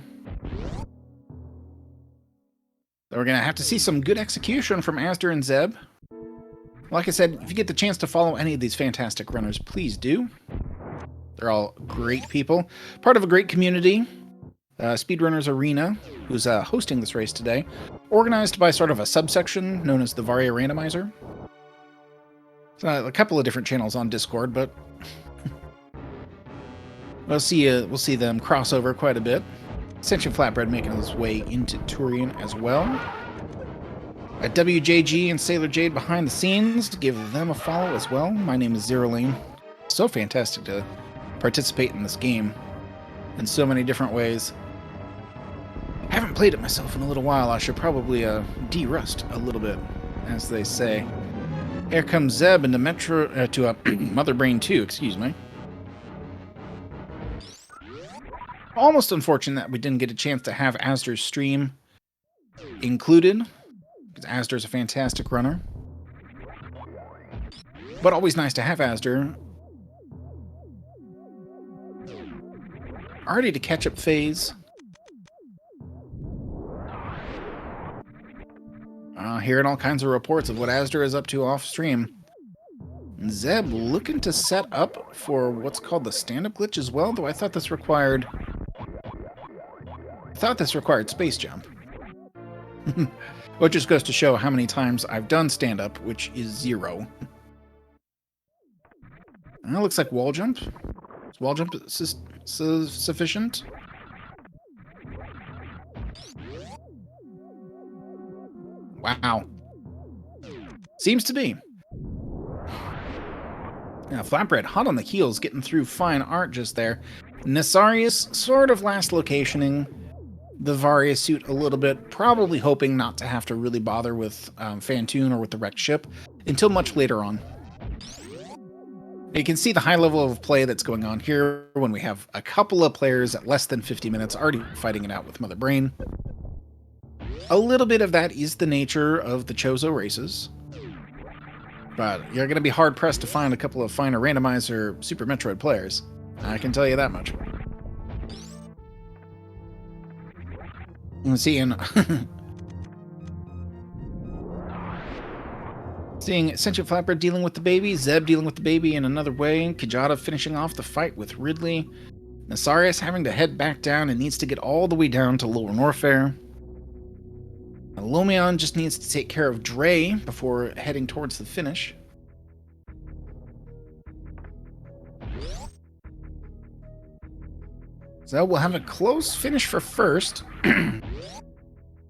We're gonna have to see some good execution from Asder and Zeb. Like I said, if you get the chance to follow any of these fantastic runners, please do. They're all great people. Part of a great community. Speedrunners Arena, who's hosting this race today, organized by sort of a subsection known as the Varia Randomizer. A couple of different channels on Discord, but we'll see them cross over quite a bit. Ascension Flatbread making his way into Turian as well. At WJG and Sailor Jade behind the scenes, give them a follow as well. My name is Zero Lane. So fantastic to participate in this game in so many different ways. I haven't played it myself in a little while. I should probably de-rust a little bit, as they say. Here comes Zeb into Mother Brain 2, excuse me. Almost unfortunate that we didn't get a chance to have Asder's stream included, because Asder's a fantastic runner. But always nice to have Asder. Already to catch-up phase. Hearing all kinds of reports of what Asder is up to off-stream. Zeb looking to set up for what's called the stand-up glitch as well, though I thought this required space jump. Which just goes to show how many times I've done stand-up, which is 0. And it looks like wall jump. Is wall jump sufficient? Wow. Seems to be. Yeah, Flatbread hot on the heels, getting through fine art just there. Nasarius sort of last locationing. the Varia suit a little bit, probably hoping not to have to really bother with Fantoon or with the wrecked ship until much later on. You can see the high level of play that's going on here when we have a couple of players at less than 50 minutes already fighting it out with Mother Brain. A little bit of that is the nature of the Chozo races, but you're going to be hard-pressed to find a couple of finer randomizer Super Metroid players. I can tell you that much. You can see in seeing Sentient Flatbread dealing with the baby, Zeb dealing with the baby in another way, Kajada finishing off the fight with Ridley, Nasarius having to head back down and needs to get all the way down to Lower Norfair. Lomion just needs to take care of Dre before heading towards the finish. So we'll have a close finish for first.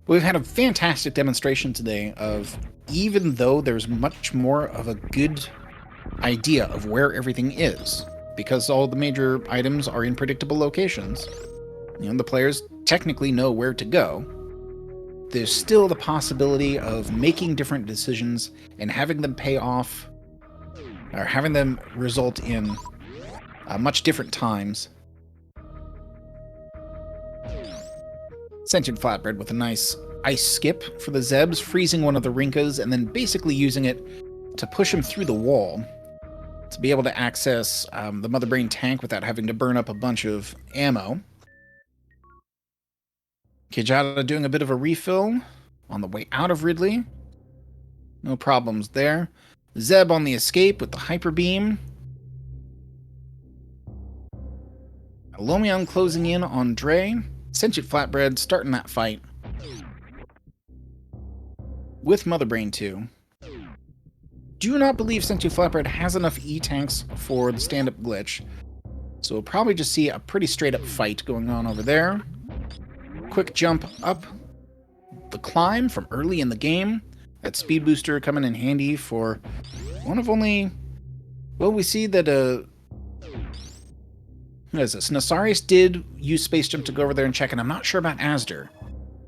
We've had a fantastic demonstration today of, even though there's much more of a good idea of where everything is, because all the major items are in predictable locations, the players technically know where to go, there's still the possibility of making different decisions and having them pay off, or having them result in much different times. Sentient Flatbread with a nice ice skip for the Zebs, freezing one of the Rinkas and then basically using it to push him through the wall to be able to access the Mother Brain tank without having to burn up a bunch of ammo. Kajada doing a bit of a refill on the way out of Ridley. No problems there. Zeb on the escape with the Hyper Beam. Lomion closing in on Dre. Sentient Flatbread starting that fight with Mother Brain 2. Do not believe Sentient Flatbread has enough E-tanks for the stand-up glitch, so we'll probably just see a pretty straight-up fight going on over there. Quick jump up the climb from early in the game. That speed booster coming in handy for one of only... Well, we see that what is this? Nasarius did use Space Jump to go over there and check, and I'm not sure about Asder.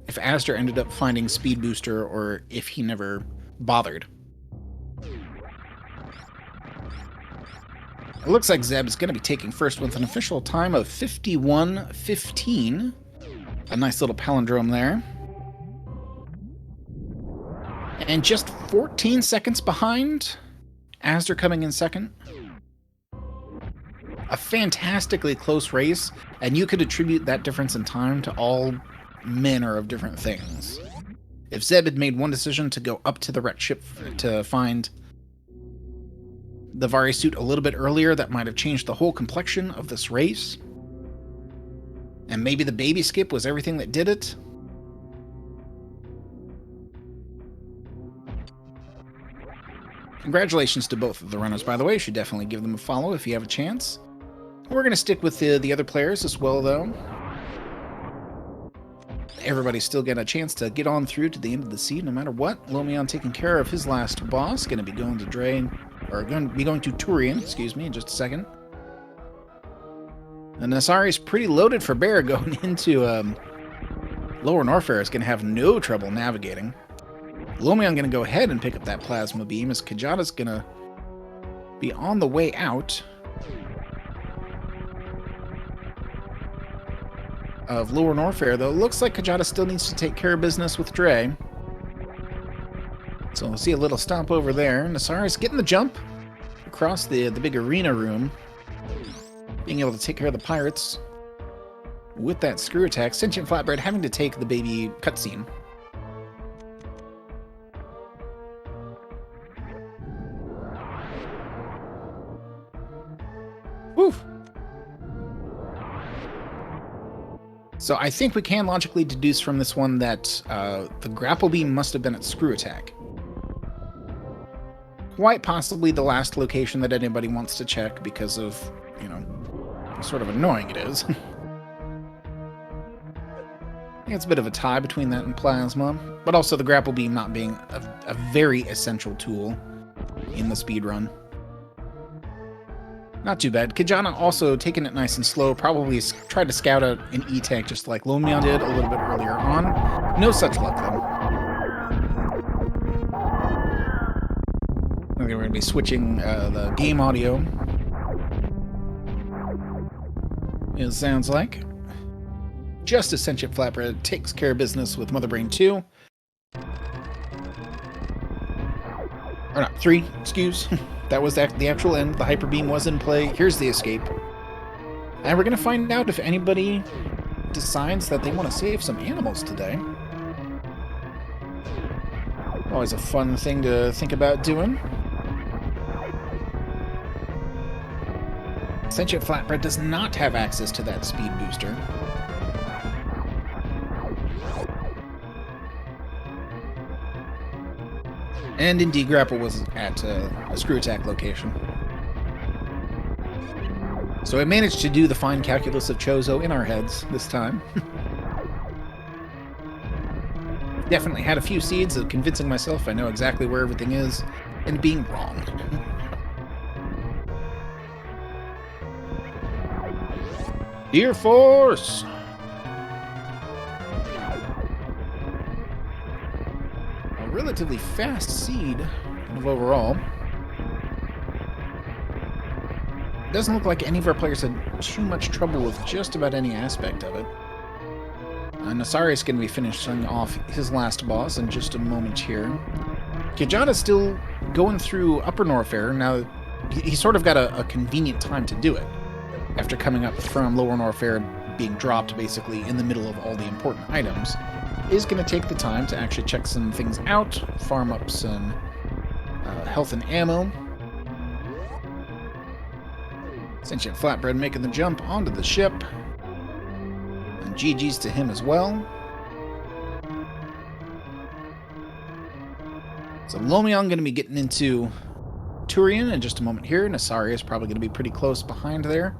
If Asder ended up finding Speed Booster or if he never bothered. It looks like Zeb is going to be taking first with an official time of 51:15. A nice little palindrome there. And just 14 seconds behind, Asder coming in second. A fantastically close race, and you could attribute that difference in time to all manner of different things. If Zeb had made one decision to go up to the wrecked ship to find the Vari suit a little bit earlier, that might have changed the whole complexion of this race. And maybe the baby skip was everything that did it. Congratulations to both of the runners, by the way. You should definitely give them a follow if you have a chance. We're going to stick with the other players as well, though. Everybody's still getting a chance to get on through to the end of the seed, no matter what. Lomion taking care of his last boss. Going to be going to Dre, or going to be going to Turian, excuse me, in just a second. And Nasari's pretty loaded for bear going into Lower Norfair. Is going to have no trouble navigating. Lomion going to go ahead and pick up that plasma beam as Kajada's going to be on the way out of Lower Norfair, though. It looks like Kajada still needs to take care of business with Dre. So we'll see a little stomp over there. Nasari's getting the jump across the big arena room, being able to take care of the pirates with that screw attack. Sentient Flatbread having to take the baby cutscene. Woo! So I think we can logically deduce from this one that the grapple beam must have been at screw attack. Quite possibly the last location that anybody wants to check because of, you know, how sort of annoying it is. I think it's a bit of a tie between that and plasma, but also the grapple beam not being a very essential tool in the speedrun. Not too bad. Kijana also taking it nice and slow, probably tried to scout out an E-tank just like Lomion did a little bit earlier on. No such luck, though. I think we're going to be switching the game audio. It sounds like. Just as Sentient Flatbread takes care of business with Mother Brain 2. Or not, 3, excuse. That was the actual end. The Hyper Beam was in play. Here's the escape. And we're going to find out if anybody decides that they want to save some animals today. Always a fun thing to think about doing. Sentient Flatbread does not have access to that speed booster. And indeed, Grapple was at a screw attack location. So I managed to do the fine calculus of Chozo in our heads this time. Definitely had a few seeds of convincing myself I know exactly where everything is, and being wrong. Dear Force! A relatively fast seed of overall. Doesn't look like any of our players had too much trouble with just about any aspect of it. Nasari's going to be finishing off his last boss in just a moment here. Kijana's still going through Upper Norfair. Now, he sort of got a convenient time to do it. After coming up from Lower Norfair and being dropped basically in the middle of all the important items, is going to take the time to actually check some things out, farm up some health and ammo. Sentient Flatbread making the jump onto the ship. And GG's to him as well. So Lomion going to be getting into Turian in just a moment here. Nasaria is probably going to be pretty close behind there.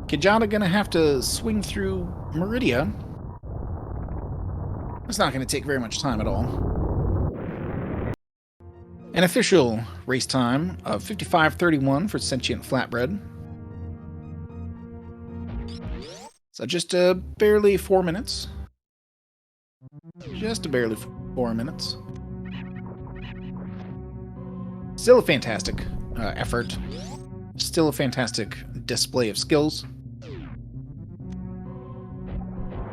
Kijana going to have to swing through Meridia. It's not going to take very much time at all. An official race time of 55:31 for Sentient Flatbread. So just barely 4 minutes. Just barely 4 minutes. Still a fantastic effort. Still a fantastic display of skills.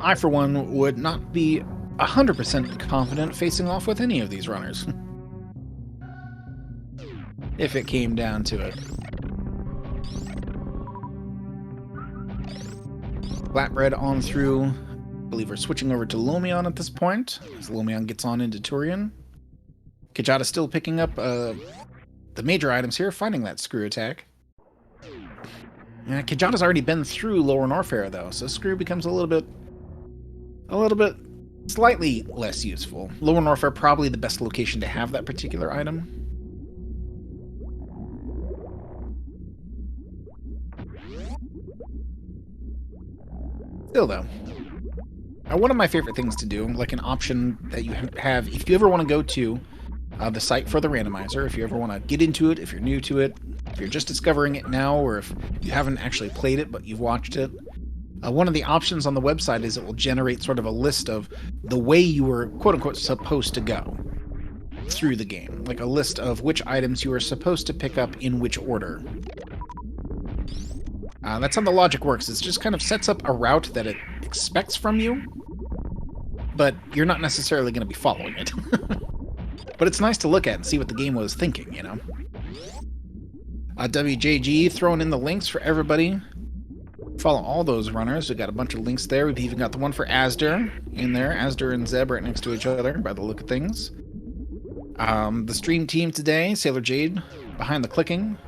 I, for one, would not be 100% confident facing off with any of these runners. If it came down to it. Flatbread on through. I believe we're switching over to Lomion at this point, as Lomion gets on into Turian. Kijata still picking up the major items here, finding that screw attack. Kijata's already been through Lower Norfair, though, so screw becomes a little bit slightly less useful. Lower Norfair probably the best location to have that particular item. Still, though, one of my favorite things to do, like an option that you have, if you ever want to go to the site for the randomizer, if you ever want to get into it, if you're new to it, if you're just discovering it now, or if you haven't actually played it but you've watched it, one of the options on the website is it will generate sort of a list of the way you were, quote-unquote, supposed to go through the game. Like a list of which items you were supposed to pick up in which order. That's how the logic works. It just kind of sets up a route that it expects from you, but you're not necessarily going to be following it. But it's nice to look at and see what the game was thinking, you know? WJG throwing in the links for everybody. Follow all those runners. We've got a bunch of links there. We've even got the one for Asder in there. Asder and Zeb right next to each other by the look of things. The stream team today, Sailor Jade behind the clicking.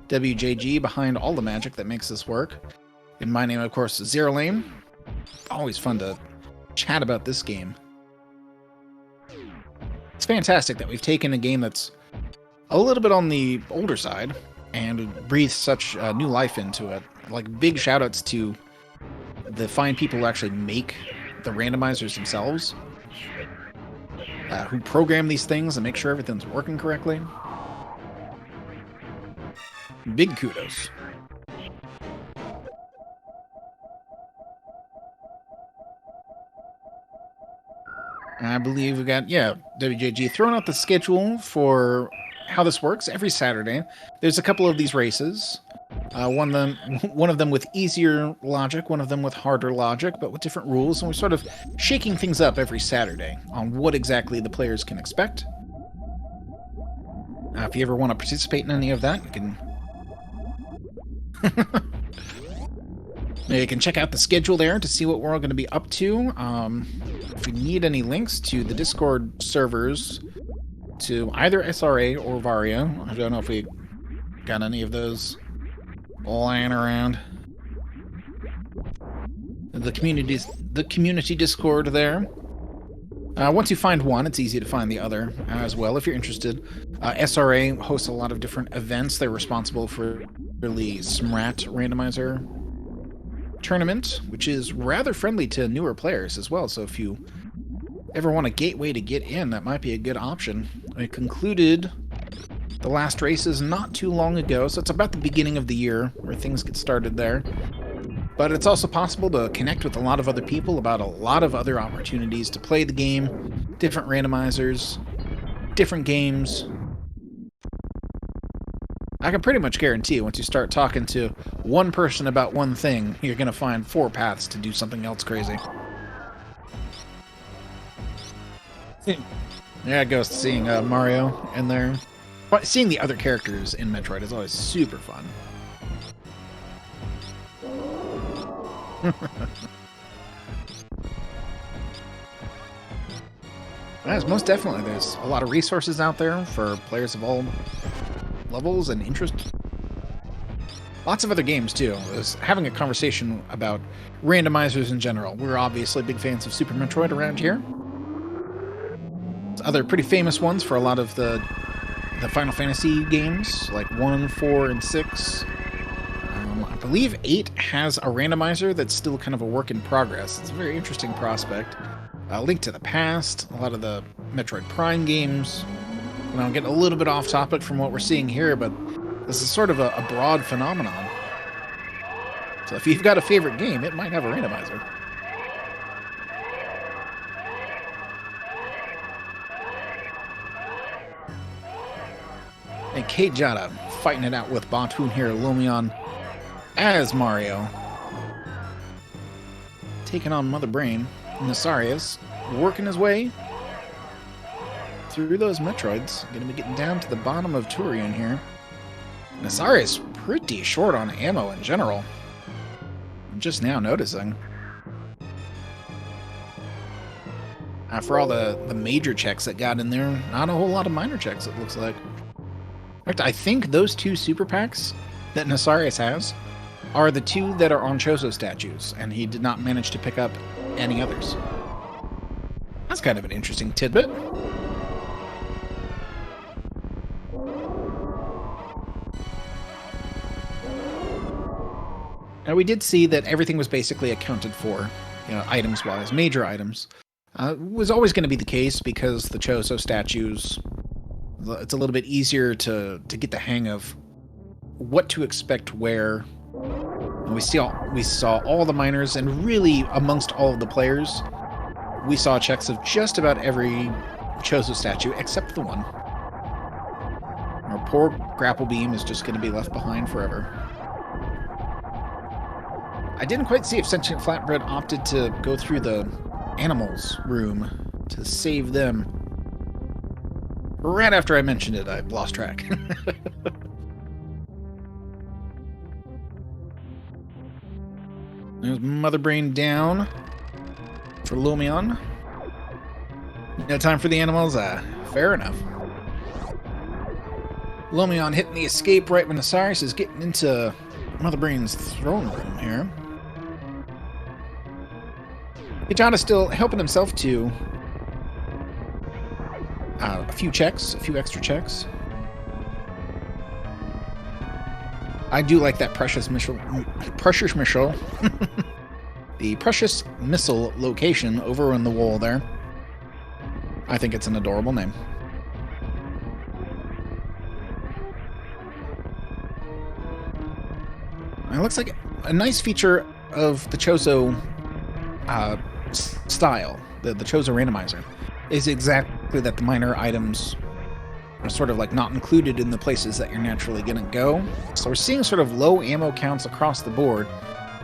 WJG behind all the magic that makes this work. And my name, of course, is Zero Lane. Always fun to chat about this game. It's fantastic that we've taken a game that's a little bit on the older side and breathed such new life into it. Like, big shout-outs to the fine people who actually make the randomizers themselves, who program these things and make sure everything's working correctly. Big kudos. I believe we got, yeah, WJG throwing out the schedule for how this works every Saturday. There's a couple of these races. One of them with easier logic, one of them with harder logic, but with different rules, and we're sort of shaking things up every Saturday on what exactly the players can expect. If you ever want to participate in any of that, you can you can check out the schedule there to see what we're all going to be up to. If you need any links to the Discord servers, to either SRA or Varia, I don't know if we got any of those lying around. The community Discord there. Once you find one, it's easy to find the other as well if you're interested. SRA hosts a lot of different events. They're responsible for the Smrat randomizer tournament, which is rather friendly to newer players as well. So if you ever want a gateway to get in, that might be a good option. I concluded the last races not too long ago, so it's about the beginning of the year where things get started there. But it's also possible to connect with a lot of other people about a lot of other opportunities to play the game, different randomizers, different games. I can pretty much guarantee once you start talking to one person about one thing, you're going to find 4 paths to do something else crazy. Yeah, it goes seeing Mario in there. But seeing the other characters in Metroid is always super fun. Yes, most definitely. There's a lot of resources out there for players of all levels and interests. Lots of other games, too. I was having a conversation about randomizers in general. We're obviously big fans of Super Metroid around here. There's other pretty famous ones for a lot of the Final Fantasy games, like 1, 4, and 6. I believe 8 has a randomizer that's still kind of a work in progress. It's a very interesting prospect. Link to the Past, a lot of the Metroid Prime games. You know, getting a little bit off topic from what we're seeing here, but this is sort of a broad phenomenon. So if you've got a favorite game, it might have a randomizer. And Kate Jada fighting it out with Batoon here, Lumion as Mario. Taking on Mother Brain. Nasarius working his way through those Metroids. Gonna be getting down to the bottom of Turian here. Nasarius pretty short on ammo in general. I'm just now noticing. For all the major checks that got in there, not a whole lot of minor checks, it looks like. In fact, I think those 2 super packs that Nasarius has are the 2 that are on Chozo statues, and he did not manage to pick up any others. That's kind of an interesting tidbit. Now, we did see that everything was basically accounted for, you know, items-wise, major items. Was always going to be the case because the Chozo statues, it's a little bit easier to get the hang of what to expect where. And we saw all the miners, and really amongst all of the players, we saw checks of just about every Chozo statue except the one. Our poor grapple beam is just going to be left behind forever. I didn't quite see if Sentient Flatbread opted to go through the animals room to save them. Right after I mentioned it, I lost track. There's Mother Brain down for Lumion. No time for the animals? Fair enough. Lumion hitting the escape right when Osiris is getting into Mother Brain's throne room here. Hijada's still helping himself to a few extra checks. I do like that precious missile. The precious missile location over on the wall there. I think it's an adorable name. It looks like a nice feature of the Chozo style, the Chozo randomizer, is exactly that the minor items are sort of like not included in the places that you're naturally going to go. So we're seeing sort of low ammo counts across the board.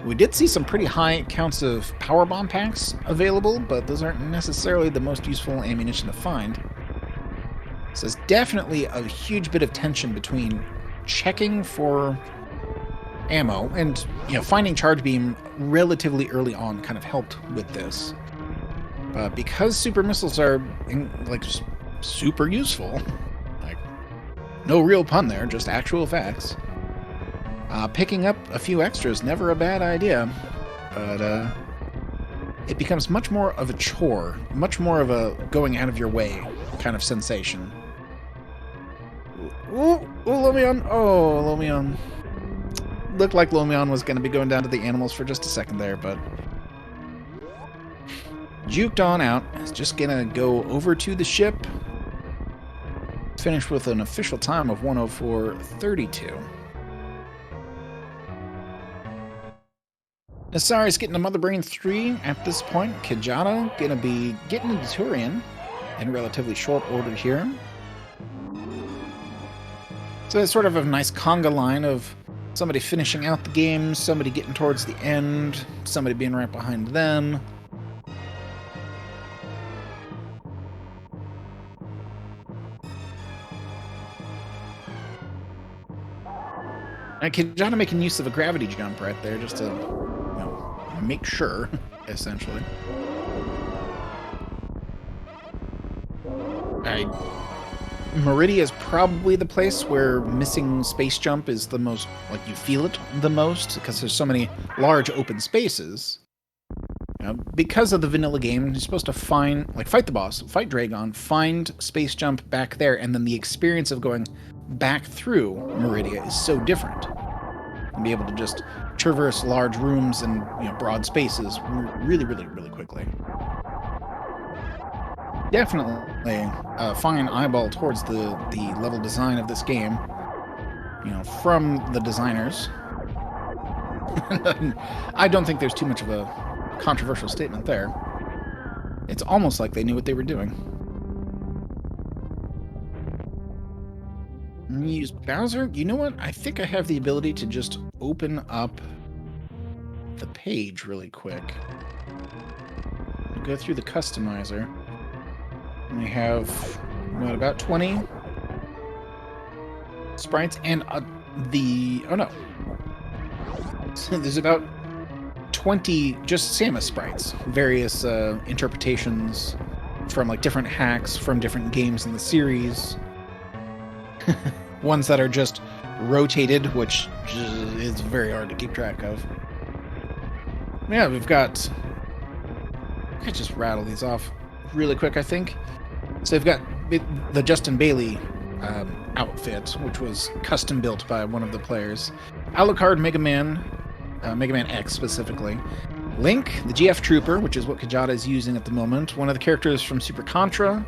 We did see some pretty high counts of power bomb packs available, but those aren't necessarily the most useful ammunition to find. So there's definitely a huge bit of tension between checking for ammo and, you know, finding charge beam relatively early on kind of helped with this. But because super missiles are like super useful, like no real pun there, just actual facts. Picking up a few extras never a bad idea, but it becomes much more of a chore, much more of a going out of your way kind of sensation. Ooh, Lumion! Oh, Lumion. Looked like Lumion was going to be going down to the animals for just a second there, but juked on out. Is just going to go over to the ship. Finished with an official time of 1:04:32. Nasari's getting a Mother Brain 3 at this point. Kijana going to be getting into Turian in relatively short order here. So it's sort of a nice conga line of somebody finishing out the game, somebody getting towards the end, somebody being right behind them. And Kijana making use of a gravity jump right there just to, you know, make sure, essentially. Meridia is probably the place where missing space jump is the most, like, you feel it the most, because there's so many large open spaces. You know, because of the vanilla game, you're supposed to find, like, fight the boss, fight Dragon, find space jump back there, and then the experience of going back through Meridia is so different. And be able to just traverse large rooms and, you know, broad spaces really, really, really quickly. Definitely a fine eyeball towards the level design of this game, you know, from the designers. I don't think there's too much of a controversial statement there. It's almost like they knew what they were doing. Use Bowser? You know what? I think I have the ability to just open up the page really quick. Go through the customizer. We have, what, about 20 sprites and oh no. So there's about 20 just Samus sprites, various interpretations from like different hacks from different games in the series. Ones that are just rotated, which is very hard to keep track of. Yeah, we've got, I could just rattle these off really quick, I think. So they've got the Justin Bailey outfit, which was custom built by one of the players. Alucard Mega Man X specifically. Link, the GF Trooper, which is what Kajata is using at the moment. One of the characters from Super Contra.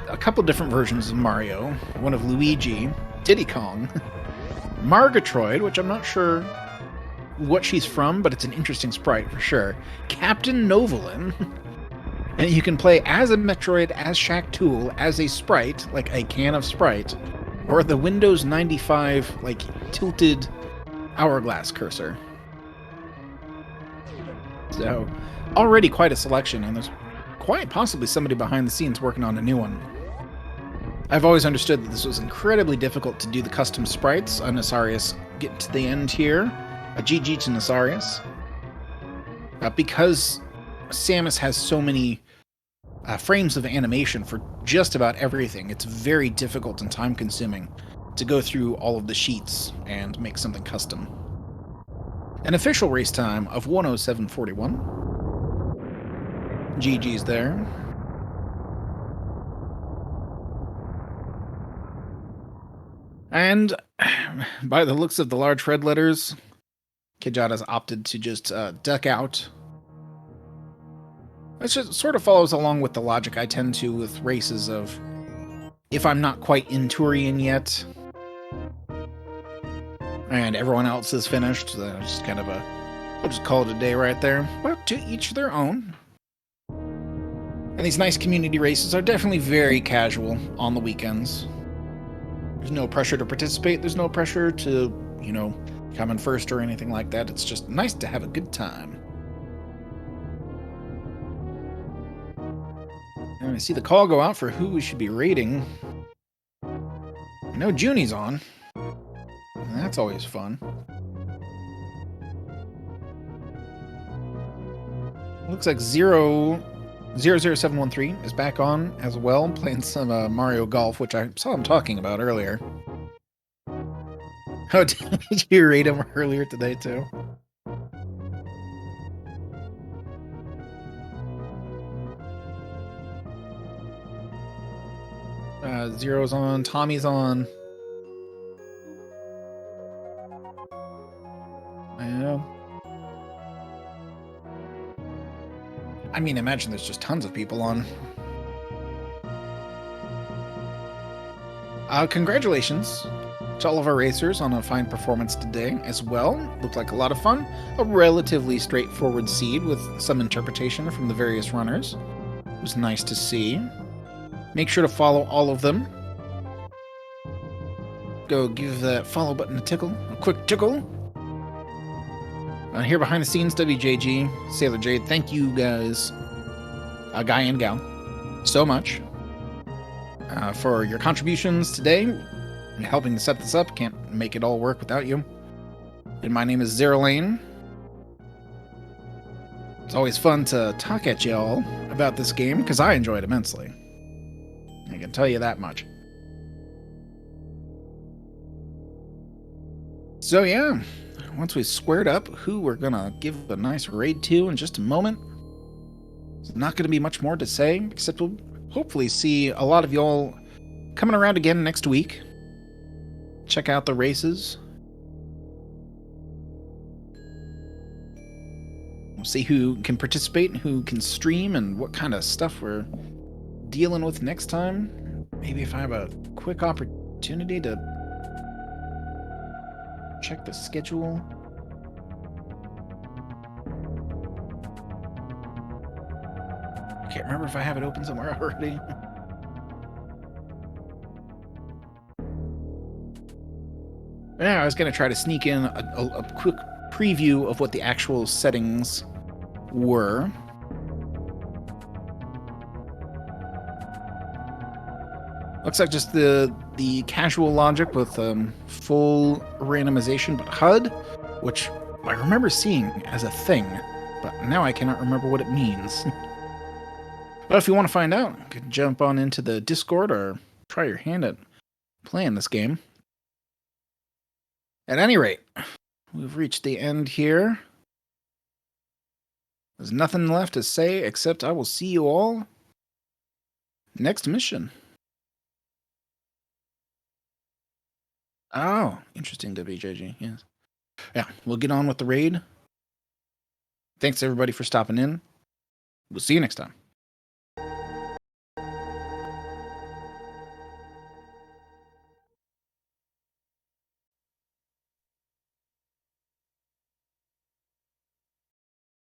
A couple different versions of Mario. One of Luigi. Diddy Kong. Margatroyd, which I'm not sure what she's from, but it's an interesting sprite for sure. Captain Novolin. And you can play as a Metroid, as Shaq Tool, as a sprite, like a can of Sprite, or the Windows 95, like, tilted hourglass cursor. So, already quite a selection, and there's quite possibly somebody behind the scenes working on a new one. I've always understood that this was incredibly difficult to do the custom sprites on Nasarius. Getting to the end here. A GG to Nasarius. Because Samus has so many frames of animation for just about everything, it's very difficult and time-consuming to go through all of the sheets and make something custom. An official race time of 1:07:41. GG's there. And by the looks of the large red letters, Kijata's opted to just duck out. It just sort of follows along with the logic I tend to with races of, if I'm not quite in Turian yet, and everyone else is finished, then it's just kind of we'll just call it a day right there. But to each their own. And these nice community races are definitely very casual on the weekends. There's no pressure to participate. There's no pressure to, come in first or anything like that. It's just nice to have a good time. And I see the call go out for who we should be raiding. I know Junie's on. And that's always fun. Looks like 00713 is back on as well, playing some Mario Golf, which I saw him talking about earlier. Oh, did you raid him earlier today, too? Zero's on, Tommy's on. Yeah. I mean, imagine there's just tons of people on. Congratulations to all of our racers on a fine performance today as well. Looked like a lot of fun. A relatively straightforward seed with some interpretation from the various runners. It was nice to see. Make sure to follow all of them. Go give that follow button a tickle. A quick tickle. Here behind the scenes, WJG, Sailor Jade, thank you guys, guy and gal, so much for your contributions today, and helping to set this up. Can't make it all work without you. And my name is Zero Lane. It's always fun to talk at y'all about this game, because I enjoy it immensely. I can tell you that much. So yeah, once we squared up who we're gonna give a nice raid to in just a moment, there's not gonna be much more to say, except we'll hopefully see a lot of y'all coming around again next week. Check out the races. We'll see who can participate and who can stream and what kind of stuff we're dealing with next time. Maybe if I have a quick opportunity to check the schedule. I can't remember if I have it open somewhere already. Yeah, I was going to try to sneak in a quick preview of what the actual settings were. Looks like just the casual logic with full randomization, but HUD, which I remember seeing as a thing, but now I cannot remember what it means. But if you want to find out, you can jump on into the Discord or try your hand at playing this game. At any rate, we've reached the end here. There's nothing left to say except I will see you all next mission. Oh, interesting, WJG, yes. Yeah, we'll get on with the raid. Thanks, everybody, for stopping in. We'll see you next time.